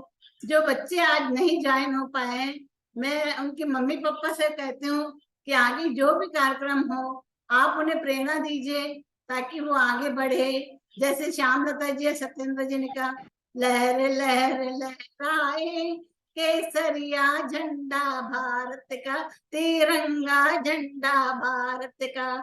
[SPEAKER 1] जो बच्चे आज नहीं ज्वाइन हो पाए, मैं उनके मम्मी पापा से कहती हूँ कि आगे जो भी कार्यक्रम हो आप उन्हें प्रेरणा दीजिए ताकि वो आगे बढ़े। जैसे श्यामलता जी, सत्येंद्र जी ने कहा, लहर लहर लहराए केसरिया झंडा भारत का, तिरंगा झंडा भारत का,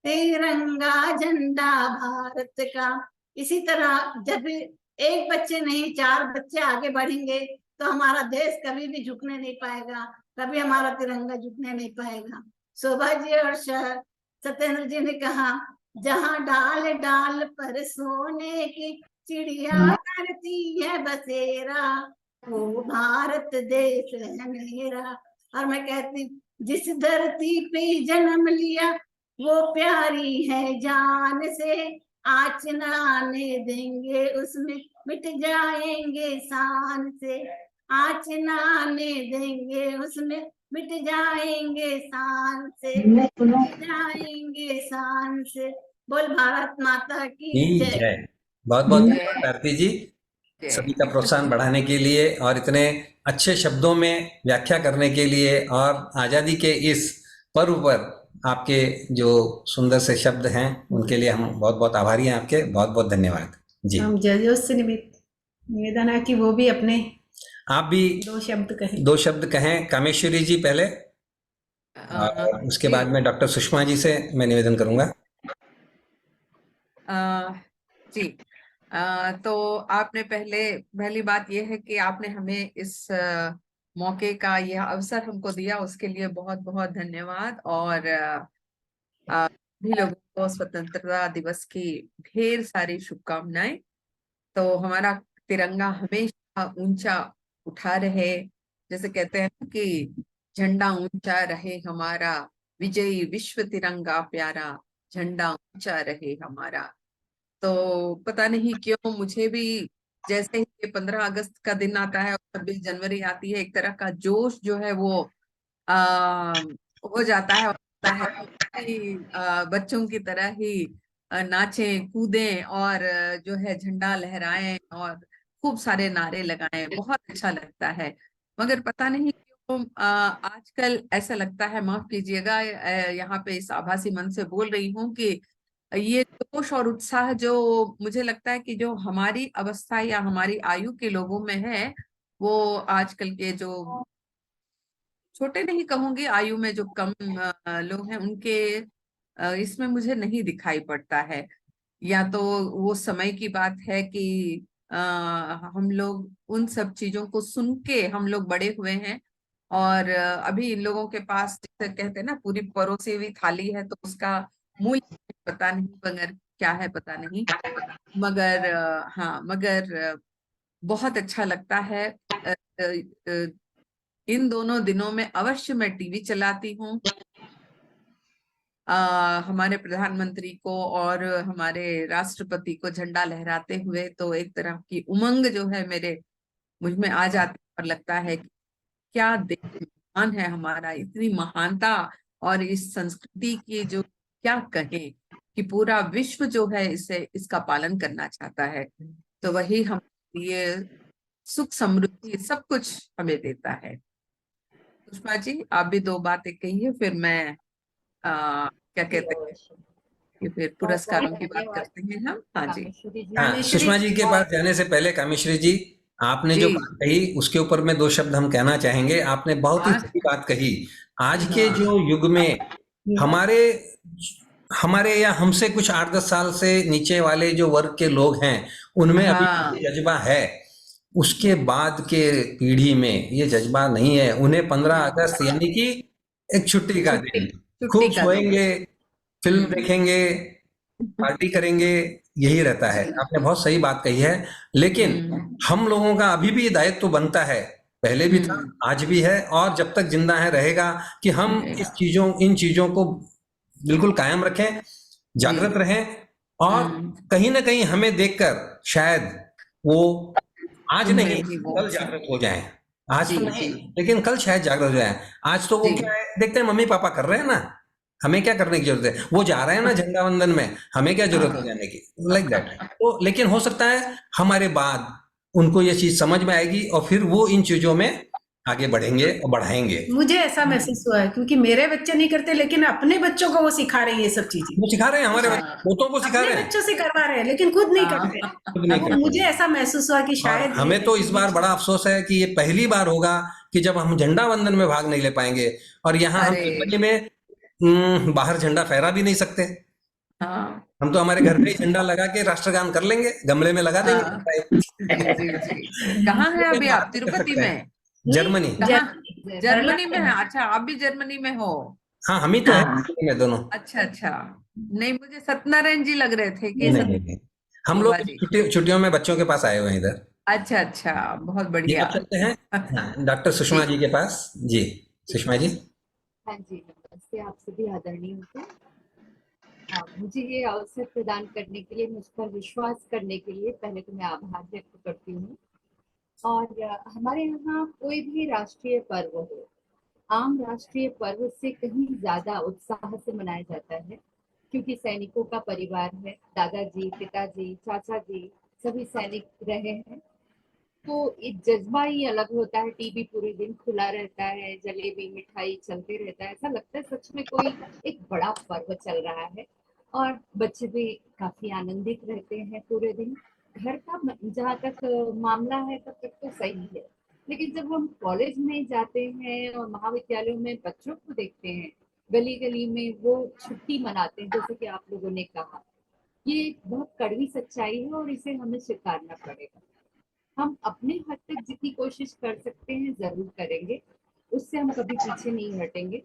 [SPEAKER 1] तिरंगा झंडा भारत का। इसी तरह जब एक बच्चे नहीं 4 बच्चे आगे बढ़ेंगे तो हमारा देश कभी भी झुकने नहीं पाएगा, कभी हमारा तिरंगा झुकने नहीं पाएगा। शोभा जी और सत्येंद्र जी ने कहा, जहाँ डाल डाल पर सोने की चिड़िया करती है बसेरा, वो भारत देश है मेरा। और मैं कहती, जिस धरती पे जन्म लिया वो प्यारी है जान से, आँच न आने देंगे उसमें मिट जाएंगे शान से, आँच न आने देंगे उसमें मिट जाएंगे शान से, मिट जाएंगे शान से। बोल भारत माता की जय।
[SPEAKER 6] बहुत बहुत धन्यवाद आरती जी, सभी का प्रोत्साहन बढ़ाने के लिए और इतने अच्छे शब्दों में व्याख्या करने के लिए, और आजादी के इस पर्व पर आपके जो सुंदर से शब्द हैं उनके लिए हम बहुत बहुत आभारी हैं आपके। बहुत बहुत धन्यवाद जी।
[SPEAKER 10] हम जजों से निवेदन है कि वो भी अपने
[SPEAKER 6] आप भी
[SPEAKER 10] 2 शब्द कहें।
[SPEAKER 6] 2 शब्द कहें। कामेश्वरी जी पहले, और उसके बाद में डॉक्टर सुषमा जी से मैं निवेदन करूंगा।
[SPEAKER 4] जी तो आपने पहली बात यह है कि आपने हमें इस मौके का यह अवसर हमको दिया, उसके लिए बहुत बहुत धन्यवाद। और सभी लोगों को स्वतंत्रता दिवस की ढेर सारी शुभकामनाएं। तो हमारा तिरंगा हमेशा ऊंचा उठा रहे, जैसे कहते हैं कि झंडा ऊंचा रहे हमारा, विजयी विश्व तिरंगा प्यारा, झंडा ऊंचा रहे हमारा। तो पता नहीं क्यों मुझे भी जैसे ही 15 अगस्त का दिन आता है और 26 जनवरी आती है, एक तरह का जोश जो है वो हो जाता है, बच्चों की तरह ही नाचें कूदें और जो है झंडा लहराएं और खूब सारे नारे लगाएं, बहुत अच्छा लगता है। मगर पता नहीं क्यों आजकल ऐसा लगता है, माफ कीजिएगा यहाँ पे इस आभासी मन से बोल रही हूँ, कि ये जोश और उत्साह जो मुझे लगता है कि जो हमारी अवस्था या हमारी आयु के लोगों में है, वो आजकल के जो छोटे नहीं कहूंगी, आयु में जो कम लोग हैं उनके इसमें मुझे नहीं दिखाई पड़ता है। या तो वो समय की बात है कि हम लोग उन सब चीजों को सुन के हम लोग बड़े हुए हैं, और अभी इन लोगों के पास जैसे कहते हैं ना, पूरी परोसी हुई थाली है, तो उसका मूल्य पता नहीं, मगर क्या है पता नहीं। मगर हाँ, मगर बहुत अच्छा लगता है इन दोनों दिनों में अवश्य मैं टीवी चलाती हूँ। हमारे प्रधानमंत्री को और हमारे राष्ट्रपति को झंडा लहराते हुए, तो एक तरह की उमंग जो है मुझ में आ जाती है और लगता है कि क्या देश महान है हमारा, इतनी महानता और इस संस्कृति की जो क्या कहें कि पूरा विश्व जो है इसका पालन करना चाहता है। तो वही हम ये सुख समृद्धि सब कुछ हमें देता है। पुष्पा जी, आप भी दो बातें कहिए, फिर मैं क्या कहते हैं कि फिर पुरस्कारों की बात करते हैं हम। हाँ जी।
[SPEAKER 6] हाँ, सुषमा जी के पास जाने से पहले कामेश्वरी जी, आपने जो बात कही उसके ऊपर में 2 शब्द हम कहना चाहेंगे। आपने बहुत ही सही बात कही। आज के जो युग में हमारे या हमसे कुछ 8-10 साल से नीचे वाले जो वर्ग के लोग हैं, उनमें अभी जज्बा है। उसके बाद के पीढ़ी में ये जज्बा नहीं है। उन्हें 15 अगस्त यानी कि एक छुट्टी का दिन, खूब सोएंगे, फिल्म देखेंगे, पार्टी करेंगे, यही रहता है। आपने बहुत सही बात कही है। लेकिन हम लोगों का अभी भी दायित्व तो बनता है, पहले भी था, आज भी है, और जब तक जिंदा है रहेगा कि हम इन चीजों को बिल्कुल कायम रखें, जागृत रहें, और कहीं ना कहीं हमें देखकर शायद वो आज नहीं कल जागृत हो जाएं। आज तो नहीं, लेकिन कल शायद जागृत हो जाएं। आज तो वो क्या है, देखते हैं मम्मी पापा कर रहे हैं ना, हमें क्या करने की जरूरत है, वो जा रहे हैं ना झंडा वंदन में, हमें क्या जरूरत है जाने की, लाइक दैट। तो लेकिन हो सकता है हमारे बाद उनको ये चीज समझ में आएगी और फिर वो इन चीजों में आगे बढ़ेंगे और बढ़ाएंगे।
[SPEAKER 10] मुझे ऐसा महसूस हुआ है, क्योंकि मेरे बच्चे नहीं करते, लेकिन अपने बच्चों को वो सिखा रहे हैं ये सब चीजें।
[SPEAKER 6] वो सिखा रहे हैं, हमारे पोतों को सिखा रहे हैं,
[SPEAKER 10] बच्चों से करवा रहे हैं, लेकिन खुद नहीं करते। मुझे ऐसा महसूस हुआ कि शायद
[SPEAKER 6] हमें तो इस बार बड़ा अफसोस है कि ये पहली बार होगा कि जब हम झंडा वंदन में भाग नहीं ले पाएंगे, और यहाँ हम जर्मनी में बाहर झंडा फहरा भी नहीं सकते। हम तो हमारे घर में ही झंडा लगा के राष्ट्रगान कर लेंगे, गमले में लगा देंगे।
[SPEAKER 4] कहाँ है अभी आप? तिरुपति में?
[SPEAKER 6] जर्मनी।
[SPEAKER 4] जर्मनी में है? अच्छा, आप भी जर्मनी में हो?
[SPEAKER 6] हाँ, हम ही तो हैं दोनों।
[SPEAKER 4] अच्छा, नहीं मुझे सत्यनारायण जी लग रहे थे कि
[SPEAKER 6] नहीं। हम लोग छुट्टियों में बच्चों के पास आए हुए हैं इधर।
[SPEAKER 4] अच्छा, बहुत बढ़िया।
[SPEAKER 6] चलते हैं डॉक्टर सुषमा जी के पास। जी सुषमा जी।
[SPEAKER 12] हाँ जी, नमस्ते। आप सभी आदरणीय को मुझे ये अवसर प्रदान करने के लिए, मुझ पर विश्वास करने के लिए पहले तो मैं आभार व्यक्त करती हूँ। और हमारे यहाँ कोई भी राष्ट्रीय पर्व हो, आम राष्ट्रीय पर्व से कहीं ज्यादा उत्साह से मनाया जाता है, क्योंकि सैनिकों का परिवार है। दादाजी, पिताजी, चाचा जी सभी सैनिक रहे हैं, तो एक जज्बा ही अलग होता है। टीवी पूरे दिन खुला रहता है, जलेबी मिठाई चलते रहता है, ऐसा लगता है सच में कोई एक बड़ा पर्व चल रहा है। और बच्चे भी काफी आनंदित रहते हैं पूरे दिन। घर का जहाँ तक मामला है तब तक तो सही है, लेकिन जब हम कॉलेज में जाते हैं और महाविद्यालयों में बच्चों को देखते हैं, गली गली में वो छुट्टी मनाते हैं, जैसे कि आप लोगों ने कहा, ये बहुत कड़वी सच्चाई है और इसे हमें स्वीकारना पड़ेगा। हम अपने हद तक जितनी कोशिश कर सकते हैं जरूर करेंगे, उससे हम कभी पीछे नहीं हटेंगे।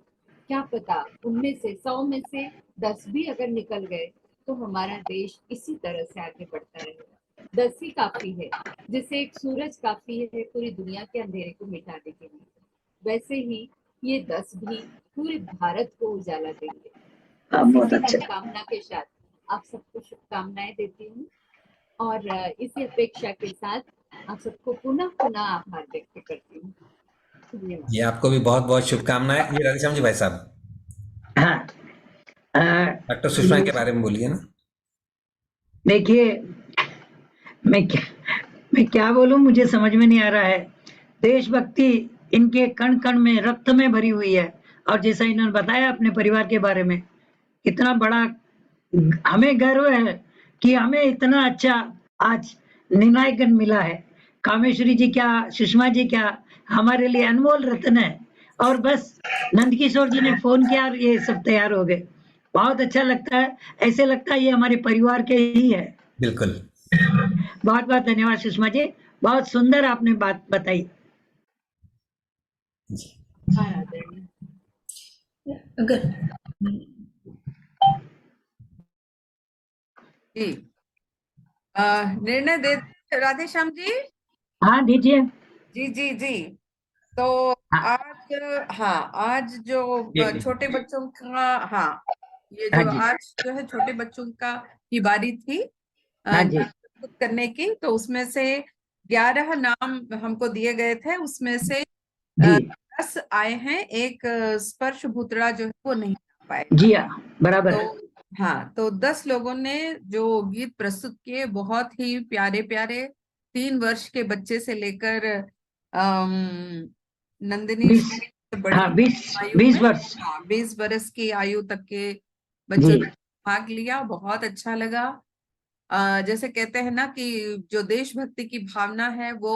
[SPEAKER 12] क्या पता उनमें से 100 में से 10 भी अगर निकल गए तो हमारा देश इसी तरह से आगे बढ़ता रहेगा। 10 ही काफी है, जैसे एक सूरज काफी है पूरी दुनिया के अंधेरे को मिटाने के लिए, वैसे ही ये 10 भी पूरे भारत को उजाला देंगे। इसी कामना के साथ आप सबको शुभकामनाएं देती हूँ, और इसी अपेक्षा के साथ आप सबको पुनः आभार व्यक्त करती हूँ।
[SPEAKER 6] ये आपको भी बहुत बहुत शुभकामनाएं। ये राधेश्याम जी भाई साहब, डॉक्टर सुषमा के बारे में बोलिए ना।
[SPEAKER 3] देखिए, मैं क्या बोलूं, मुझे समझ में नहीं आ रहा है। देशभक्ति इनके कण कण में, रक्त में भरी हुई है। और जैसा इन्होंने बताया अपने परिवार के बारे में, कितना बड़ा हमें गर्व है कि हमें इतना अच्छा आज निर्णायकगण मिला है। कामेश्वरी जी क्या, सुषमा जी क्या, हमारे लिए अनमोल रत्न है। और बस नंदकिशोर जी ने फोन किया और ये सब तैयार हो गए। बहुत अच्छा लगता है, ऐसे लगता है ये हमारे परिवार के ही है।
[SPEAKER 6] बिल्कुल।
[SPEAKER 3] बहुत बहुत धन्यवाद सुषमा जी, बहुत सुंदर आपने बात बताई।
[SPEAKER 4] निर्णय दे राधेश्याम जी।
[SPEAKER 3] हाँ दीजिए।
[SPEAKER 4] जी जी जी। तो
[SPEAKER 3] हाँ
[SPEAKER 4] आज जो छोटे बच्चों का, ये
[SPEAKER 3] हाँ
[SPEAKER 4] जो
[SPEAKER 3] जी
[SPEAKER 4] आज जो है छोटे बच्चों का की बारी थी
[SPEAKER 3] हाँ जी
[SPEAKER 4] गीत प्रस्तुत करने की। तो उसमें से 11 नाम हमको दिए गए थे, उसमें से
[SPEAKER 3] जी
[SPEAKER 4] 10 आए हैं। एक स्पर्श भूतड़ा जो है वो नहीं आ पाए।
[SPEAKER 3] जी हाँ बराबर
[SPEAKER 4] तो तो 10 लोगों ने जो गीत प्रस्तुत किए, बहुत ही प्यारे प्यारे। 3 वर्ष के बच्चे से लेकर नंदिनी
[SPEAKER 3] 20
[SPEAKER 4] से बड़ी
[SPEAKER 3] हाँ 20
[SPEAKER 4] आयु
[SPEAKER 3] 20
[SPEAKER 4] में,
[SPEAKER 3] वर्ष
[SPEAKER 4] 20 वर्ष की आयु तक के
[SPEAKER 3] जी
[SPEAKER 4] बच्चों ने भाग लिया। बहुत अच्छा लगा। जैसे कहते हैं ना कि जो देशभक्ति की भावना है वो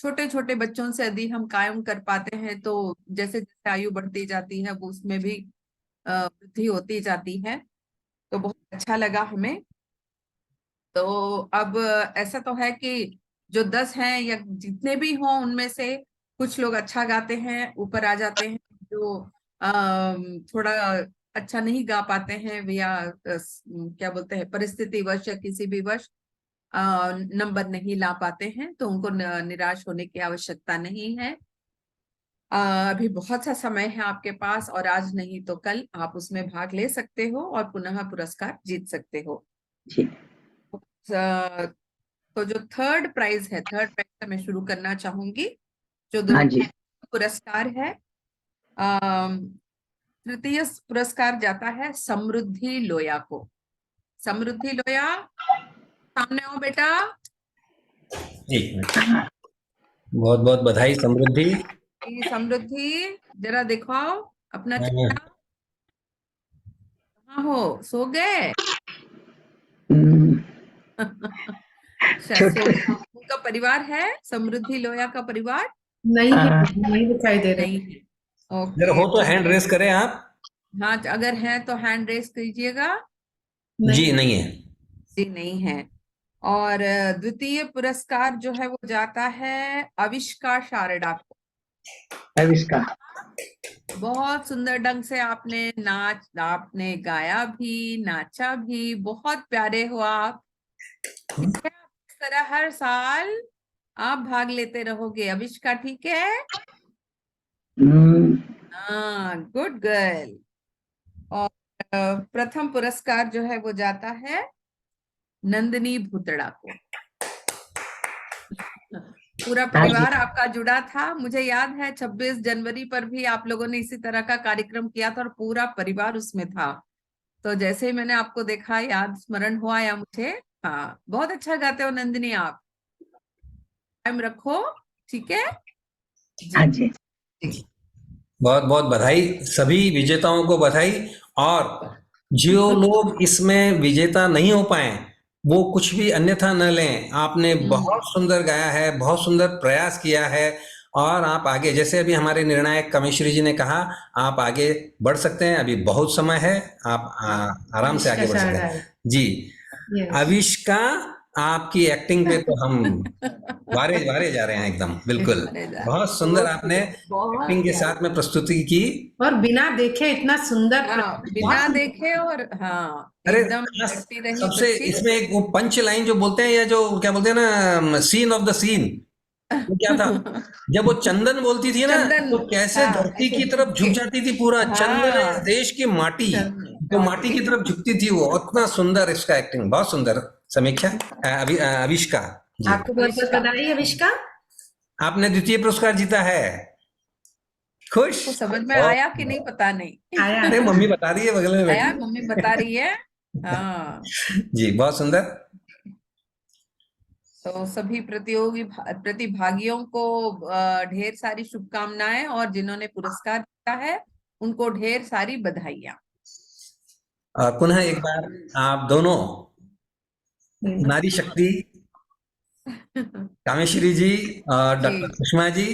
[SPEAKER 4] छोटे छोटे बच्चों से यदि हम कायम कर पाते हैं तो जैसे जैसे आयु बढ़ती जाती है वो उसमें भी वृद्धि होती जाती है। तो बहुत अच्छा लगा हमें। तो अब ऐसा तो है कि जो 10 हैं या जितने भी हों उनमें से कुछ लोग अच्छा गाते हैं, ऊपर आ जाते हैं। जो थोड़ा अच्छा नहीं गा पाते हैं या क्या बोलते हैं परिस्थिति वश या किसी भी वश नंबर नहीं ला पाते हैं, तो उनको निराश होने की आवश्यकता नहीं है। अभी बहुत सा समय है आपके पास, और आज नहीं तो कल आप उसमें भाग ले सकते हो और पुनः पुरस्कार जीत सकते हो।
[SPEAKER 3] जी
[SPEAKER 4] तो जो थर्ड प्राइज से मैं शुरू करना चाहूंगी। जो
[SPEAKER 3] हाँ जी
[SPEAKER 4] पुरस्कार है, तृतीय पुरस्कार जाता है समृद्धि लोया को। समृद्धि लोया, सामने आओ बेटा।
[SPEAKER 6] एक मिनट, बहुत बहुत बधाई समृद्धि।
[SPEAKER 4] समृद्धि जरा दिखाओ अपना चेहरा। कहाँ हो, सो गए? अच्छा, सो उनका परिवार है, समृद्धि लोया का परिवार
[SPEAKER 10] नहीं है, नहीं दिखाई दे रहे।
[SPEAKER 4] नहीं है।
[SPEAKER 6] अगर
[SPEAKER 4] ओके,
[SPEAKER 6] हो तो हैंड रेस करें आप।
[SPEAKER 4] हाँ अगर है तो हैंड रेस कीजिएगा।
[SPEAKER 6] जी नहीं है।
[SPEAKER 4] जी नहीं है। और द्वितीय पुरस्कार जो है वो जाता है अविष्का शारदा को।
[SPEAKER 3] अविष्का
[SPEAKER 4] बहुत सुंदर ढंग से आपने गाया भी, नाचा भी, बहुत प्यारे हो आप। ठीक है, इस तरह हर साल आप भाग लेते रहोगे अविष्का, ठीक है? हाँ, गुड गर्ल। और प्रथम पुरस्कार जो है वो जाता है नंदिनी भूतड़ा को। पूरा परिवार आपका जुड़ा था। मुझे याद है 26 जनवरी पर भी आप लोगों ने इसी तरह का कार्यक्रम किया था और पूरा परिवार उसमें था। तो जैसे ही मैंने आपको देखा, याद स्मरण हुआ या मुझे। हाँ, बहुत अच्छा गाते हो नंदिनी आप। टाइम रखो, ठीक है
[SPEAKER 3] हाँ जी
[SPEAKER 6] बहुत बहुत बधाई, सभी विजेताओं को बधाई। और जो लोग इसमें विजेता नहीं हो पाए वो कुछ भी अन्यथा न लें। आपने बहुत सुंदर गाया है, बहुत सुंदर प्रयास किया है, और आप आगे, जैसे अभी हमारे निर्णायक कामेश्वरी जी ने कहा, आप आगे बढ़ सकते हैं। अभी बहुत समय है, आप आराम से आगे बढ़ सकते हैं। जी अविष्का, आपकी एक्टिंग पे तो हम वारे वारे जा रहे हैं एकदम, बिल्कुल। बहुत सुंदर आपने एक्टिंग के साथ में प्रस्तुति की,
[SPEAKER 10] और बिना देखे इतना सुंदर
[SPEAKER 4] बिना देखे। और
[SPEAKER 6] अरे
[SPEAKER 4] एकदम रही
[SPEAKER 6] सबसे
[SPEAKER 4] बच्ची।
[SPEAKER 6] इसमें एक वो पंच लाइन जो बोलते हैं, या जो क्या बोलते हैं ना, सीन ऑफ द सीन, वो क्या था जब वो चंदन बोलती थी ना, तो कैसे धरती की तरफ झुक जाती थी पूरा। चंदन है इस देश की माटी, तो माटी की तरफ झुकती थी वो। इतना सुंदर इसका एक्टिंग, बहुत सुंदर समीक्षा। अविष्का जी,
[SPEAKER 10] आपको बहुत बहुत बधाई अविष्का,
[SPEAKER 6] आपने द्वितीय पुरस्कार जीता है। खुश?
[SPEAKER 4] तो समझ में आया कि नहीं पता नहीं।
[SPEAKER 10] आया
[SPEAKER 6] अरे मम्मी बता रही है बगल में
[SPEAKER 4] आया,
[SPEAKER 6] बैठी।
[SPEAKER 4] मम्मी बता रही है। हाँ,
[SPEAKER 6] जी बहुत सुंदर।
[SPEAKER 4] तो सभी प्रतिभागियों को ढेर सारी शुभकामनाएं, और जिन्होंने पुरस्कार जीता है उनको ढेर सारी बधाइयां।
[SPEAKER 6] पुनः एक बार आप दोनों नारी शक्ति, कामेश्वरी जी और डॉक्टर सुषमा जी,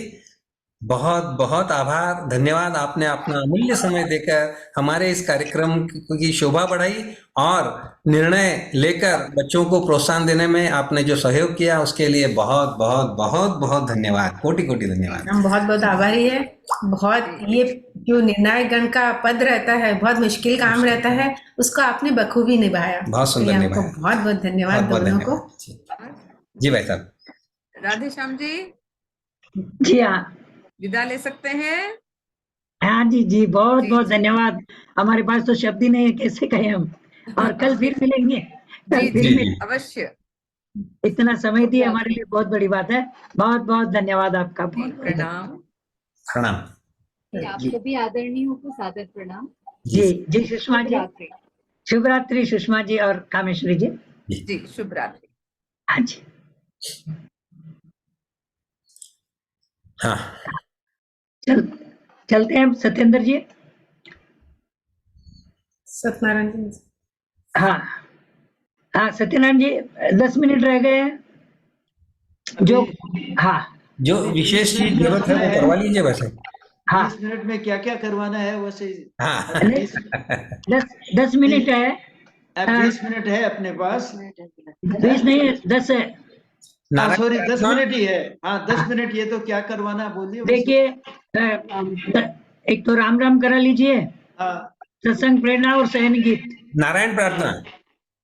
[SPEAKER 6] बहुत बहुत आभार, धन्यवाद। आपने अपना अमूल्य समय देकर हमारे इस कार्यक्रम की शोभा बढ़ाई, और निर्णय लेकर बच्चों को प्रोत्साहन देने में आपने जो सहयोग किया उसके लिए बहुत बहुत बहुत बहुत धन्यवाद, कोटि कोटि धन्यवाद।
[SPEAKER 10] हम बहुत बहुत आभारी है। बहुत ये जो निर्णायक गण का पद रहता है, बहुत मुश्किल काम रहता है, उसको आपने बखूबी निभाया।
[SPEAKER 6] बहुत सुंदर निभाया।
[SPEAKER 10] बहुत बहुत धन्यवाद दोनों को।
[SPEAKER 6] जी भाई साहब।
[SPEAKER 4] राधे श्याम जी,
[SPEAKER 3] जी हाँ,
[SPEAKER 4] विदा ले सकते हैं।
[SPEAKER 3] हाँ जी जी, बहुत
[SPEAKER 4] जी,
[SPEAKER 3] बहुत
[SPEAKER 4] जी।
[SPEAKER 3] धन्यवाद। हमारे पास तो शब्द ही नहीं है, कैसे कहें हम। और कल फिर मिलेंगे, कल
[SPEAKER 4] जी
[SPEAKER 3] फिर
[SPEAKER 4] जी
[SPEAKER 3] मिलेंगे।
[SPEAKER 4] अवश्य।
[SPEAKER 3] इतना समय दिए हमारे लिए बहुत बड़ी बात है। बहुत बहुत धन्यवाद आपका।
[SPEAKER 4] जी, प्रणाम।
[SPEAKER 6] प्रणाम।
[SPEAKER 12] आप सभी आदरणीयों को सादर प्रणाम।
[SPEAKER 3] जी जी सुषमा जी,
[SPEAKER 12] शुभ रात्रि।
[SPEAKER 3] शुभ रात्रि सुषमा जी और कामेश्वरी जी।
[SPEAKER 4] जी शुभ रात्रि।
[SPEAKER 3] हाँ जी।
[SPEAKER 6] हाँ,
[SPEAKER 3] चलते हैं सत्येंद्र जी।
[SPEAKER 10] सत्यनारायण जी।
[SPEAKER 3] हाँ हाँ सत्यनारायण जी, 10 मिनट रह गए हैं। जो हाँ
[SPEAKER 6] जो विशेष चीज जरूरत है वो करवा लीजिए वैसे।
[SPEAKER 3] हाँ
[SPEAKER 2] 20 मिनट में क्या क्या करवाना है वैसे।
[SPEAKER 6] हाँ
[SPEAKER 3] 10 मिनट है।
[SPEAKER 2] अब 20 मिनट है अपने पास।
[SPEAKER 3] 20 नहीं, 10 है।
[SPEAKER 2] सॉरी 10 मिनट ही है। हाँ 10 मिनट। ये तो क्या करवाना है बोलिए।
[SPEAKER 3] देखिए, एक तो राम राम करा लीजिए,
[SPEAKER 2] हाँ
[SPEAKER 3] सत्संग प्रेरणा और सहन गीत,
[SPEAKER 6] नारायण प्रार्थना।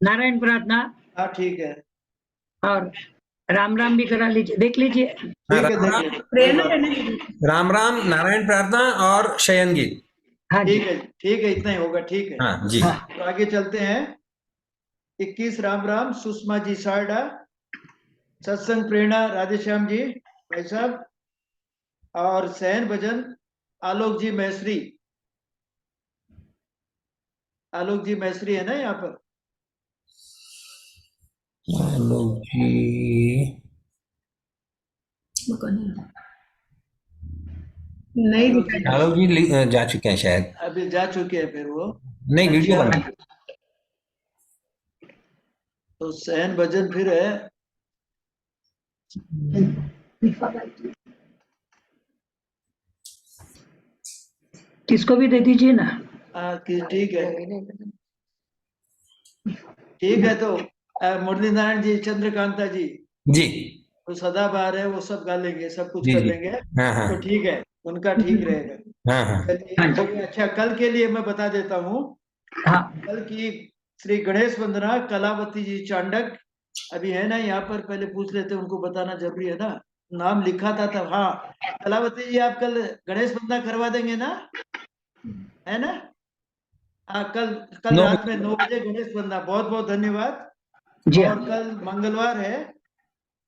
[SPEAKER 3] नारायण प्रार्थना।
[SPEAKER 2] हाँ ठीक है।
[SPEAKER 3] और राम राम भी करा लीजिए, देख लीजिए।
[SPEAKER 6] हाँ, राम राम, नारायण प्रार्थना और शयन गीत।
[SPEAKER 3] हाँ
[SPEAKER 2] ठीक है, ठीक है, इतना ही होगा। ठीक है।
[SPEAKER 6] हाँ जी।
[SPEAKER 2] तो आगे चलते हैं। 21 राम राम सुषमा जी सारडा, सत्संग प्रेरणा राधेश्याम जी भाई साहब, और सहन भजन आलोक जी मैसरी। आलोक जी मैसरी है ना यहाँ पर।
[SPEAKER 6] आलोक जी
[SPEAKER 10] नहीं,
[SPEAKER 6] आलोक जी जा चुके हैं शायद।
[SPEAKER 2] अभी जा चुके हैं फिर वो।
[SPEAKER 6] नहीं, वीडियो
[SPEAKER 2] अच्छा,
[SPEAKER 6] बना।
[SPEAKER 2] तो सहन भजन फिर है।
[SPEAKER 3] किसको भी दे दीजिए ना।
[SPEAKER 2] ठीक है, ठीक है। तो मुरली नारायण जी, चंद्रकांता जी
[SPEAKER 6] जी
[SPEAKER 2] तो सदाबहार है, वो सब गा लेंगे, सब कुछ
[SPEAKER 6] जी
[SPEAKER 2] कर
[SPEAKER 6] जी।
[SPEAKER 2] लेंगे।
[SPEAKER 6] हाँ हाँ
[SPEAKER 2] तो ठीक है, उनका ठीक रहेगा।
[SPEAKER 6] हाँ हाँ
[SPEAKER 2] चलिए, अच्छा कल के लिए मैं बता देता हूँ। कल की श्री गणेश वंदना कलावती जी चांडक अभी है ना यहाँ पर, पहले पूछ लेते, उनको बताना जरूरी है ना। नाम लिखा था तब। हाँ कलावती जी, आप कल गणेश वंदना करवा देंगे ना, है ना। हाँ कल कल
[SPEAKER 6] 9
[SPEAKER 2] रात में 9 बजे गणेश वंदना। बहुत बहुत धन्यवाद।
[SPEAKER 3] जी
[SPEAKER 2] और कल मंगलवार है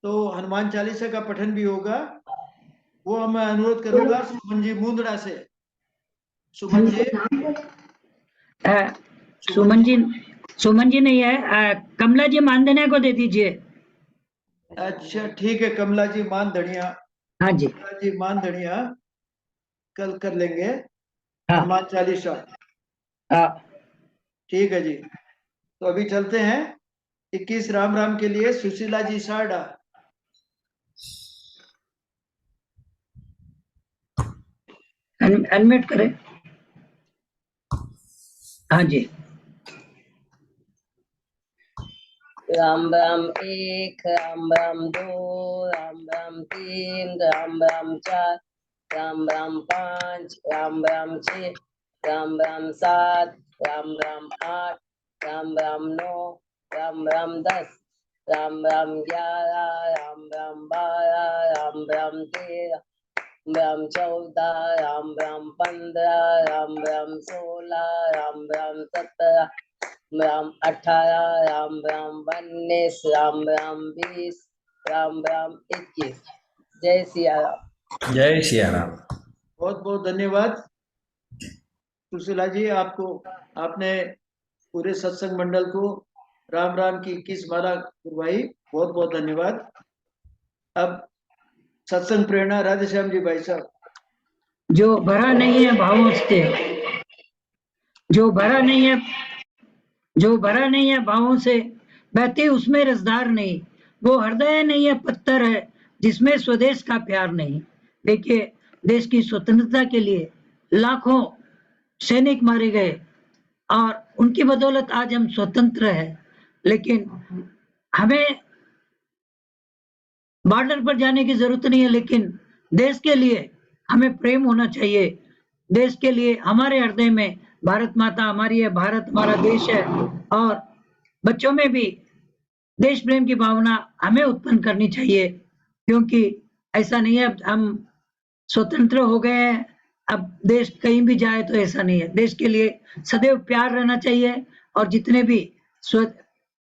[SPEAKER 2] तो हनुमान चालीसा का पठन भी होगा। वो मैं अनुरोध करूंगा सुमन जी मुंदड़ा से। सुमन जी,
[SPEAKER 3] सुमन जी नहीं है, कमला जी मानधनिया को दे दीजिए।
[SPEAKER 2] अच्छा ठीक है, कमला जी मान धनिया।
[SPEAKER 3] हाँ जी,
[SPEAKER 2] कमला जी मान धनिया कल कर लेंगे हनुमान चालीसा। ठीक है जी। तो अभी चलते हैं 21 राम राम के लिए सुशीला जी सारडा।
[SPEAKER 3] अनम्यूट करें। हाँ जी।
[SPEAKER 13] राम राम 1, राम राम 2, राम राम 3, राम राम 4, राम राम 5, राम राम 6, राम राम 7, राम राम 8, राम राम 9, राम राम 10, राम राम 11, राम राम 12, राम राम 13, राम 14, राम राम 15, राम राम 16, राम राम 17, राम 18, राम राम 19, राम राम 20, राम राम 21। जय सिया राम।
[SPEAKER 6] जय सिया राम।
[SPEAKER 2] बहुत बहुत धन्यवाद सुशीला जी, आपको, आपने पूरे सत्संग मंडल को राम राम की 21 माला गुरवाई। बहुत बहुत धन्यवाद। अब सत्संग प्रेरणा राधेश्याम जी भाई साहब।
[SPEAKER 3] जो भरा नहीं है भावों से, जो भरा नहीं है, जो भरा नहीं है भावों से, बहती उसमें रसदार नहीं, वो हृदय नहीं है पत्थर है जिसमें स्वदेश का प्यार नहीं। देखिए, देश की स्वतंत्रता के लिए लाखों सैनिक मारे गए और उनकी बदौलत आज हम स्वतंत्र हैं। लेकिन हमें बॉर्डर पर जाने की जरूरत नहीं है, लेकिन देश के लिए हमें प्रेम होना चाहिए। देश के लिए हमारे हृदय में भारत माता हमारी है, भारत हमारा देश है, और बच्चों में भी देश प्रेम की भावना हमें उत्पन्न करनी चाहिए, क्योंकि ऐसा नहीं है। अब हम स्वतंत्र हो गए हैं, अब देश कहीं भी जाए तो ऐसा नहीं है। देश के लिए सदैव प्यार रहना चाहिए और जितने भी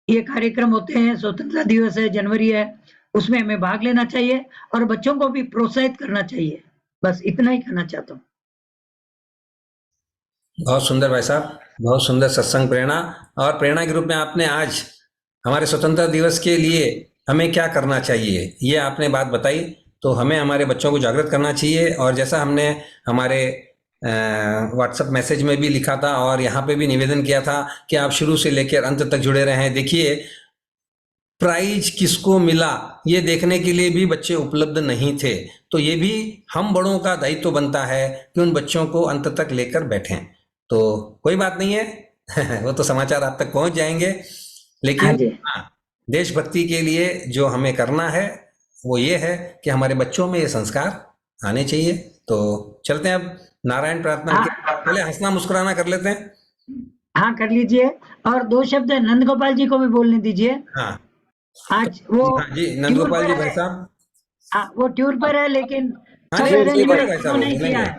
[SPEAKER 3] ये कार्यक्रम होते हैं, स्वतंत्रता दिवस है, जनवरी है, उसमें हमें भाग लेना चाहिए और बच्चों को भी प्रोत्साहित करना चाहिए। बस इतना ही कहना चाहता हूँ।
[SPEAKER 6] बहुत सुंदर भाई साहब, बहुत सुंदर सत्संग प्रेरणा। और प्रेरणा के रूप में आपने आज हमारे स्वतंत्रता दिवस के लिए हमें क्या करना चाहिए ये आपने बात बताई। तो हमें हमारे बच्चों को जागृत करना चाहिए और जैसा हमने हमारे व्हाट्सएप मैसेज में भी लिखा था और यहाँ पे भी निवेदन किया था कि आप शुरू से लेकर अंत तक जुड़े रहें। देखिए, प्राइज किसको मिला ये देखने के लिए भी बच्चे उपलब्ध नहीं थे, तो ये भी हम बड़ों का दायित्व बनता है कि उन बच्चों को अंत तक लेकर बैठें। तो कोई बात नहीं है वो तो समाचार आप तक पहुंच जाएंगे, लेकिन हाँ, देशभक्ति के लिए जो हमें करना है वो ये है कि हमारे बच्चों में ये संस्कार आने चाहिए। तो चलते हैं अब नारायण प्रार्थना के पहले हंसना मुस्कुराना कर लेते हैं।
[SPEAKER 3] हाँ, कर लीजिए। और 2 शब्द नंद गोपाल जी को भी बोलने दीजिए।
[SPEAKER 6] हाँ,
[SPEAKER 3] आज वो
[SPEAKER 6] जी नंद गोपाल जी भाई साहब,
[SPEAKER 3] हाँ, वो टूर पर है लेकिन
[SPEAKER 6] हाँ जी,
[SPEAKER 3] नहीं
[SPEAKER 6] बोलेंगे।
[SPEAKER 3] किया है।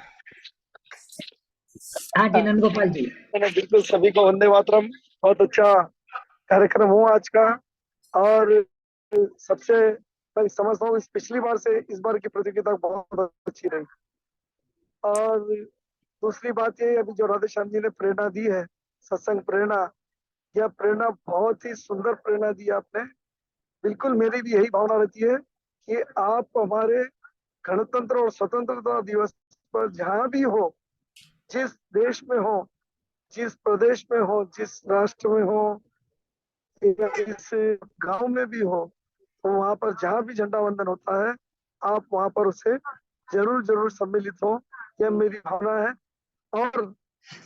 [SPEAKER 3] हाँ जी, नंद गोपाल जी।
[SPEAKER 7] बिल्कुल, सभी को वंदे मातरम। बहुत अच्छा कार्यक्रम हुआ आज का, और सबसे मैं समझता हूँ पिछली बार से इस बार की प्रतियोगिता बहुत अच्छी रही। और दूसरी बात ये, अभी जो राधे श्याम जी ने प्रेरणा दी है, सत्संग प्रेरणा, यह प्रेरणा बहुत ही सुंदर प्रेरणा दी आपने। बिल्कुल मेरी भी यही भावना रहती है कि आप हमारे गणतंत्र और स्वतंत्रता दिवस पर जहाँ भी हो, जिस देश में हो, जिस प्रदेश में हो, जिस राष्ट्र में हो, इस गांव में भी हो, तो वहां पर जहाँ भी झंडा वंदन होता है, आप वहां पर उसे जरूर सम्मिलित हो, यह मेरी भावना है। और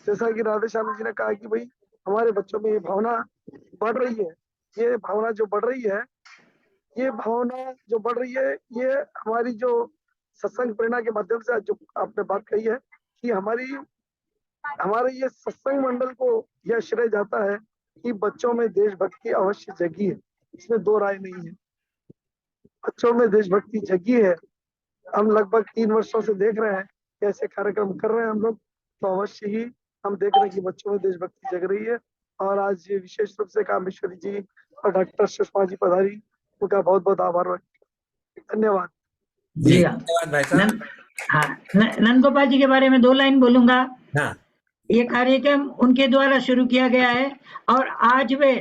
[SPEAKER 7] जैसा कि राधे श्याम जी ने कहा कि भाई हमारे बच्चों में ये भावना बढ़ रही है, ये भावना जो बढ़ रही है, ये हमारी जो सत्संग प्रेरणा के माध्यम से जो आपने बात कही है कि हमारे ये सत्संग मंडल को यह श्रेय जाता है कि बच्चों में देशभक्ति अवश्य जगी है, इसमें 2 राय नहीं है। बच्चों में देशभक्ति जगी है। हम लगभग 3 वर्षों से देख रहे हैं कि ऐसे कार्यक्रम कर रहे हैं हम लोग, तो अवश्य ही हम देख रहे हैं कि बच्चों में देशभक्ति जग रही है। और आज विशेष रूप से कामेश्वरी जी और डॉक्टर सुषमा जी पधारी, उनका बहुत बहुत आभार व्यक्त। धन्यवाद
[SPEAKER 3] जी।
[SPEAKER 6] धन्यवाद भाई साहब।
[SPEAKER 3] हाँ, नंद गोपाल जी के बारे में 2 लाइन बोलूंगा।
[SPEAKER 6] हाँ,
[SPEAKER 3] ये कार्यक्रम उनके द्वारा शुरू किया गया है और आज वे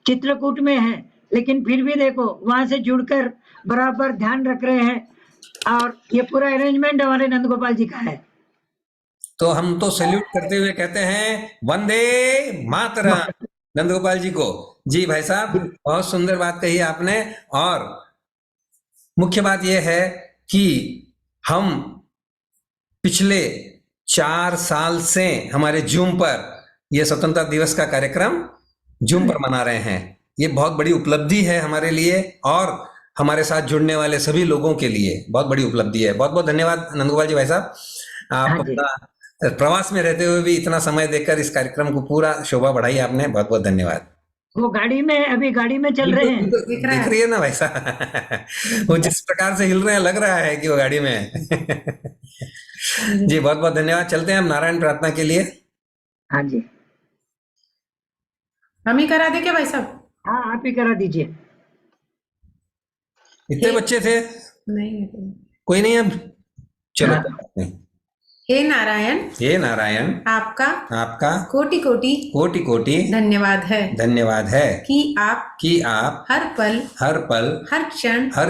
[SPEAKER 3] चित्रकूट में हैं, लेकिन फिर भी देखो वहां से जुड़कर बराबर ध्यान रख रहे हैं और ये पूरा अरेंजमेंट हमारे नंद गोपाल जी का है।
[SPEAKER 6] तो हम तो सैल्यूट करते हुए कहते हैं वंदे मातरम नंद गोपाल जी को। जी भाई साहब, बहुत सुंदर बात कही आपने। और मुख्य बात यह है कि हम पिछले 4 साल से हमारे जूम पर यह स्वतंत्रता दिवस का कार्यक्रम जूम पर मना रहे हैं। ये बहुत बड़ी उपलब्धि है हमारे लिए और हमारे साथ जुड़ने वाले सभी लोगों के लिए बहुत बड़ी उपलब्धि है। बहुत बहुत धन्यवाद नंदगोपाल जी भाई साहब, आप अपना प्रवास में रहते हुए भी इतना समय देकर इस कार्यक्रम को पूरा शोभा बढ़ाई आपने। बहुत बहुत धन्यवाद।
[SPEAKER 3] वो गाड़ी में, अभी गाड़ी में चल रहे हैं,
[SPEAKER 6] दिख रही है ना भाई साहब वो जिस प्रकार से हिल रहे हैं लग रहा है कि वो गाड़ी में है जी बहुत बहुत धन्यवाद। चलते हैं हम नारायण प्रार्थना के लिए।
[SPEAKER 3] हाँ जी,
[SPEAKER 10] हम ही करा दे क्या भाई साहब?
[SPEAKER 3] हाँ, आप ही करा दीजिए।
[SPEAKER 6] इतने बच्चे थे?
[SPEAKER 10] नहीं,
[SPEAKER 6] कोई नहीं, अब चलो।
[SPEAKER 10] हे नारायण,
[SPEAKER 6] हे नारायण,
[SPEAKER 10] आपका
[SPEAKER 6] कोटि कोटि
[SPEAKER 10] धन्यवाद है कि आप हर पल हर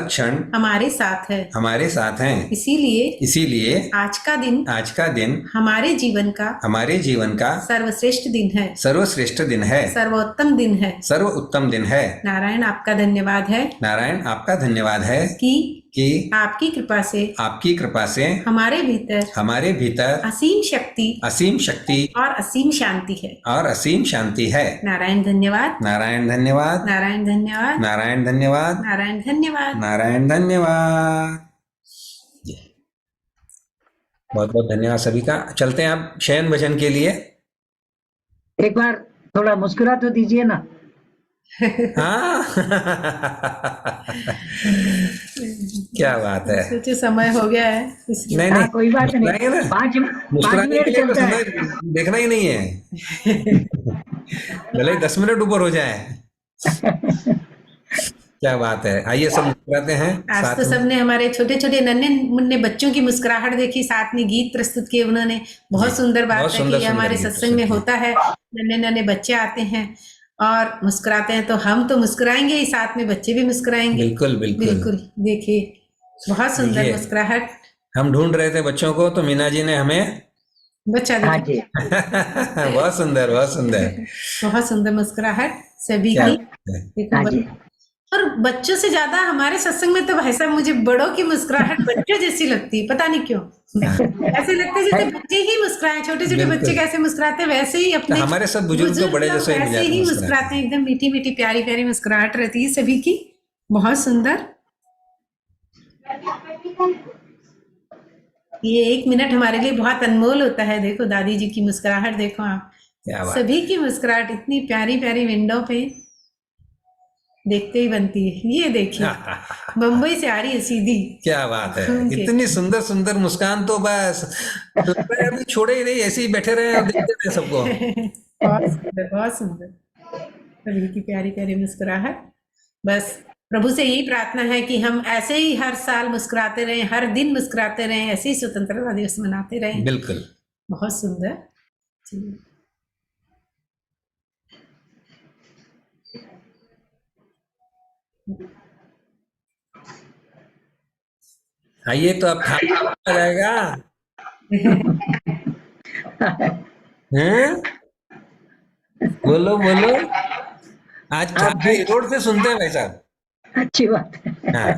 [SPEAKER 10] क्षण हमारे साथ हैं।
[SPEAKER 6] इसीलिए
[SPEAKER 10] आज का दिन हमारे जीवन का सर्वश्रेष्ठ दिन है, सर्वोत्तम दिन है। नारायण आपका धन्यवाद है कि आपकी कृपा से हमारे भीतर असीम शक्ति और असीम शांति है। नारायण धन्यवाद।
[SPEAKER 6] बहुत बहुत धन्यवाद सभी का। चलते हैं अब शयन भजन के लिए।
[SPEAKER 3] एक बार थोड़ा मुस्कुरा तो दीजिए ना।
[SPEAKER 6] हाँ क्या बात है।
[SPEAKER 10] सोचे समय हो गया है
[SPEAKER 6] नहीं नहीं,
[SPEAKER 3] कोई बात नहीं,
[SPEAKER 6] मुस्कुराएंगे ना,
[SPEAKER 3] 5
[SPEAKER 6] मुस्कुराने के
[SPEAKER 3] मिनट
[SPEAKER 6] लिए तो
[SPEAKER 3] चलता है।
[SPEAKER 6] समय देखना ही नहीं है। भले ही 10 मिनट ऊपर हो जाए। क्या बात है। आइए सब मुस्कुराते हैं
[SPEAKER 10] आज
[SPEAKER 6] साथ
[SPEAKER 10] तो
[SPEAKER 6] में।
[SPEAKER 10] सबने हमारे छोटे छोटे नन्हे मुन्ने बच्चों की मुस्कुराहट देखी, साथ में गीत प्रस्तुत किए उन्होंने। बहुत सुंदर बात
[SPEAKER 6] बहुत
[SPEAKER 10] है
[SPEAKER 6] सुंदर
[SPEAKER 10] कि ये हमारे
[SPEAKER 6] सुंदर गीत
[SPEAKER 10] सत्संग में
[SPEAKER 6] प्रस्तुत
[SPEAKER 10] होता है। नन्हे नन्हे बच्चे आते हैं और मुस्कुराते हैं, तो हम तो मुस्कुराएंगे ही, साथ में बच्चे भी मुस्कुराएंगे।
[SPEAKER 6] बिल्कुल बिल्कुल।
[SPEAKER 10] बिल्कुल, देखिए बहुत सुंदर
[SPEAKER 6] देखिए,
[SPEAKER 10] मुस्कुराहट।
[SPEAKER 6] हम ढूंढ रहे थे बच्चों को, तो मीना जी ने हमें
[SPEAKER 10] बच्चा देखिए।
[SPEAKER 6] बहुत सुंदर, बहुत सुंदर।
[SPEAKER 10] बहुत सुंदर मुस्कुराहट सभी
[SPEAKER 6] क्या
[SPEAKER 10] की।
[SPEAKER 6] बात है।
[SPEAKER 10] देखो और बच्चों से ज्यादा हमारे सत्संग में तो भाई साहब मुझे बड़ों की मुस्कुराहट बच्चों जैसी लगती है, पता नहीं क्यों। ऐसे लगता है जैसे बच्चे ही मुस्कुराए, छोटे छोटे बच्चे
[SPEAKER 6] बिल्कुल।
[SPEAKER 10] कैसे मुस्कुराते हैं वैसे ही
[SPEAKER 6] तो
[SPEAKER 10] अपने
[SPEAKER 6] हमारे सब बुजुर्ग तो बड़े
[SPEAKER 10] लोग
[SPEAKER 6] जैसे ही
[SPEAKER 10] वैसे ही मुस्कुराते हैं। एकदम मीठी मीठी प्यारी प्यारी मुस्कुराहट रहती है सभी की, बहुत सुंदर। ये 1 मिनट हमारे लिए बहुत अनमोल होता है। देखो दादी जी की मुस्कुराहट, देखो आप,
[SPEAKER 6] क्या बात
[SPEAKER 10] सभी की मुस्कुराहट इतनी प्यारी प्यारी विंडो पे देखते ही बनती है। ये देखिए मुंबई से आ रही है सीधी।
[SPEAKER 6] क्या बात है।
[SPEAKER 10] घूम के।
[SPEAKER 6] इतनी सुंदर सुंदर मुस्कान, तो बस लगता है अभी छोड़े ही नहीं, ऐसे ही बैठे रहे और देखते रहे सबको।
[SPEAKER 10] बहुत सुंदर, बहुत सुंदर सभी की प्यारी प्यारी मुस्कुराहट। बस प्रभु से यही प्रार्थना है कि हम ऐसे ही हर साल मुस्कुराते रहें, हर दिन मुस्कुराते रहें, ऐसे ही स्वतंत्रता दिवस मनाते रहें।
[SPEAKER 6] बिल्कुल।
[SPEAKER 10] बहुत सुंदर। चलिए।
[SPEAKER 6] आइए, तो अब खाना आ जाएगा। हैं? बोलो बोलो। आज खाना रोड से सुनते हैं भाई साहब।
[SPEAKER 3] अच्छी बात है।
[SPEAKER 6] हाँ।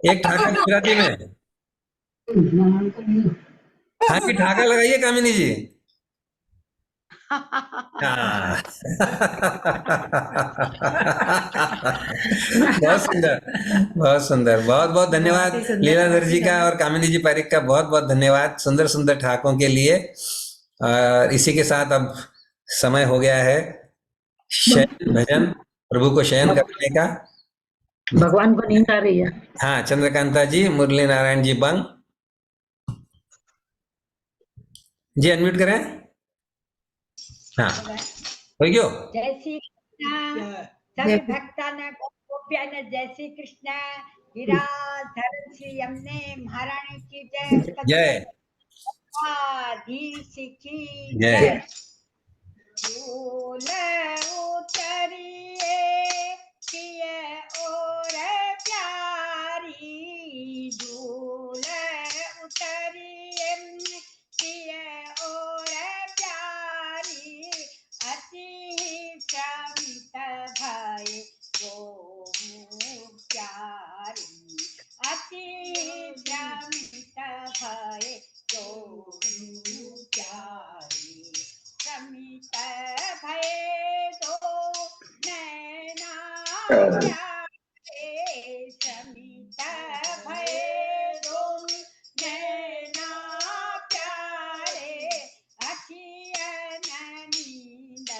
[SPEAKER 6] एक ठाका गुजराती में। हाँ जी, ठाका लगाइए कामिनी जी। हाँ। बहुत सुंदर, बहुत सुंदर। बहुत बहुत धन्यवाद
[SPEAKER 10] बहुत ही सुंदर,
[SPEAKER 6] लीलाधर
[SPEAKER 10] बहुत
[SPEAKER 6] जी
[SPEAKER 10] ही
[SPEAKER 6] का
[SPEAKER 10] सुंदर।
[SPEAKER 6] और कामिनी जी पारिक का बहुत बहुत धन्यवाद सुंदर सुंदर ठाकों के लिए। और इसी के साथ अब समय हो गया है शयन भजन, प्रभु को शयन करने का।
[SPEAKER 3] भगवान को नींद आ रही है।
[SPEAKER 6] हाँ, चंद्रकांता जी, मुरली नारायण जी बंग जी, अनम्यूट करें। हाँ, हो गयो।
[SPEAKER 14] जय श्री कृष्ण सभी भक्ताना गोप्याना जय श्री कृष्ण। गिराधर श्री यमुने महारानी की जय।
[SPEAKER 6] जय
[SPEAKER 14] सच्चिदाधीश की
[SPEAKER 6] जय।
[SPEAKER 14] जय। झूल उतरिए किए और प्यारी, झूल उतरिए किए और प्यारी, अति श्रमित भय को प्यारी, अति श्रमित भय को प्यारी। श्रमित भय दो नैना प्यारे, श्रमित भय दो नैना प्यारे, अखियन नींद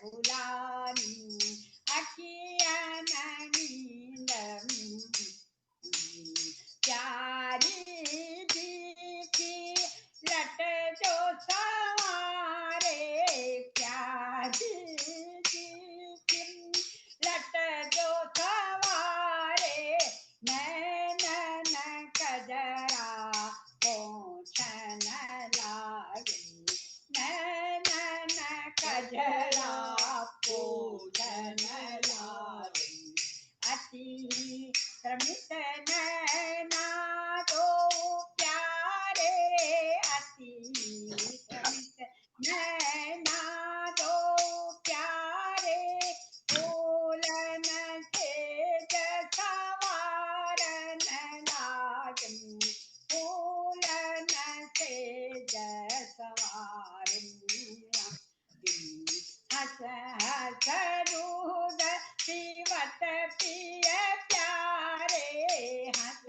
[SPEAKER 14] भुलानी, अखियन नींद प्यारी जी की लट जो सवारे, प्यारी जी की लट जो सवारे, नैनन कजरा पोछन लागे, नैनन कजरा पोछन लागे, अति श्रमित नैना दो प्यारे, अति श्रमित नैना दो प्यारे, फूलन से सवारन लागन, फूलन से सवारन, हस हस रूद शिवत प्रिय प्यारे, हस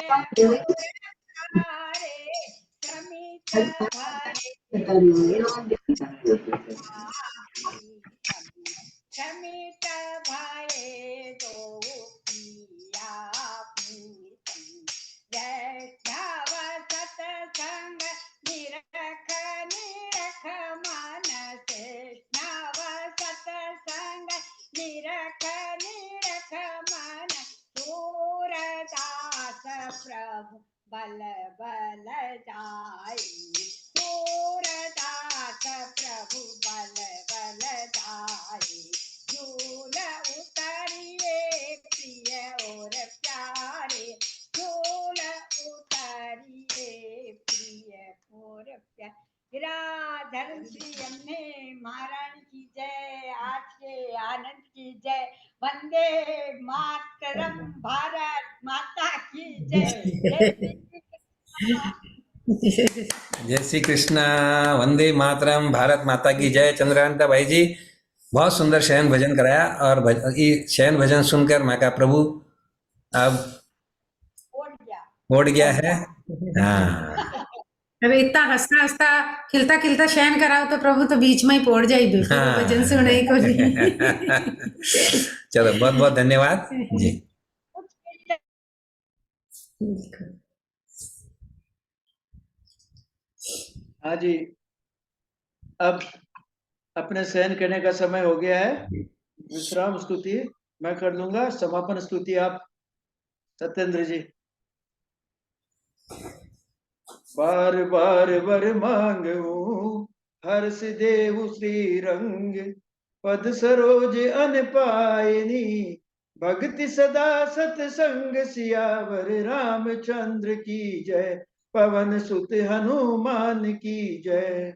[SPEAKER 14] शमित भये दो पिया प्रीति वैष्णव सत्संग निरख निरख मन वैष्णव सत्संग निरख निरख मन सूरदास प्रभु बल बल जाई सूरदास प्रभु बल बल जाई झूल उतरिए प्रिय और प्यारे झूल उतरिए प्रिय और प्यारे। गिराधर श्री यमुने महारानी की जय। आज के आनंद की जय। वंदे मातरम भारत माता की जय।
[SPEAKER 6] जय श्री कृष्णा। वंदे मातरम भारत माता की जय। चंद्रकांता भाई जी बहुत सुंदर शयन भजन कराया और ये शयन भजन सुनकर मैं कहा प्रभु अब उड़ गया है। हाँ
[SPEAKER 10] अब इतना हंसता हंसता खिलता खिलता शयन कराओ तो प्रभु तो बीच में ही पड़ जाए
[SPEAKER 6] हाँ।
[SPEAKER 10] भजन सुने ही को
[SPEAKER 6] चलो बहुत बहुत धन्यवाद जी।
[SPEAKER 2] हाँ जी, अब अपने शयन करने का समय हो गया है। विश्राम स्तुति मैं कर लूंगा, समापन स्तुति आप सत्येंद्र जी। बार बार वर मांगू हर्ष देव श्री रंग पद सरोज अन पायनी भक्ति सदा सतसंग सियावर रामचंद्र की जय पवन सुत हनुमान की जय।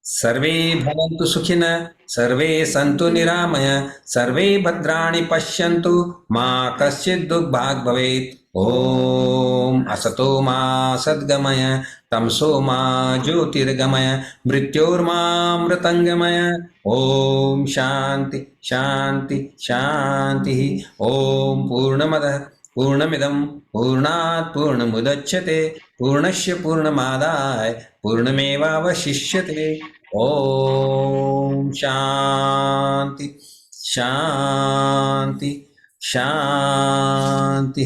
[SPEAKER 6] सर्वे भवन्तु सुखिनः सर्वे सन्तु निरामय सर्वे भद्राणि पश्यन्तु मा कश्चित् दुर्भाग् भवेत्। ओम असतो मा सद्गमय तमसो मा ज्योतिर्गमय मृत्योर्मामृतंगमय। ओम शांति शांति शांति। ओम पूर्णमदः पूर्णमिदं पूर्णात् पूर्णमुदच्यते पूर्णस्य पूर्णमादाय पूर्णमेवावशिष्यते। ओम शांति शांति शांति।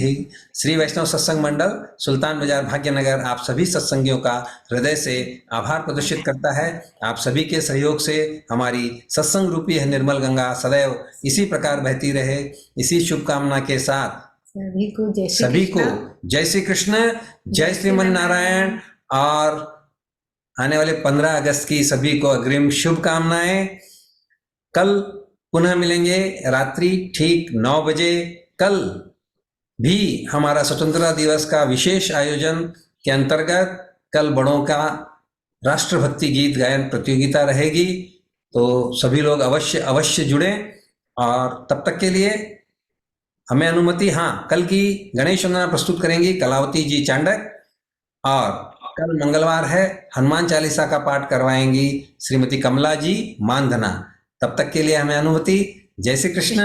[SPEAKER 6] श्री वैष्णव सत्संग मंडल सुल्तान बाजार भाग्यनगर आप सभी सत्संगियों का हृदय से आभार प्रदर्शित करता है। आप सभी के सहयोग से हमारी सत्संग रूपी है निर्मल गंगा सदैव इसी प्रकार बहती रहे। इसी शुभकामना के साथ सभी को जय श्री कृष्ण जय श्रीमन नारायण। और आने वाले 15 अगस्त की सभी को अग्रिम शुभकामनाएं। कल पुनः मिलेंगे रात्रि ठीक 9 बजे। कल भी हमारा स्वतंत्रता दिवस का विशेष आयोजन के अंतर्गत कल बड़ों का राष्ट्रभक्ति गीत गायन प्रतियोगिता रहेगी, तो सभी लोग अवश्य अवश्य जुड़ें। और तब तक के लिए हमें अनुमति, हाँ, कल की गणेश वंदना प्रस्तुत करेंगी कलावती जी चांडक। और कल मंगलवार है, हनुमान चालीसा का पाठ करवाएंगी श्रीमती कमला जी मानधना। तब तक के लिए हमें अनुमति। जय श्री कृष्ण।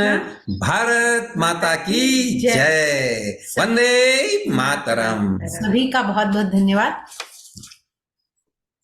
[SPEAKER 6] भारत माता की जय। वंदे मातरम।
[SPEAKER 10] सभी का बहुत बहुत धन्यवाद।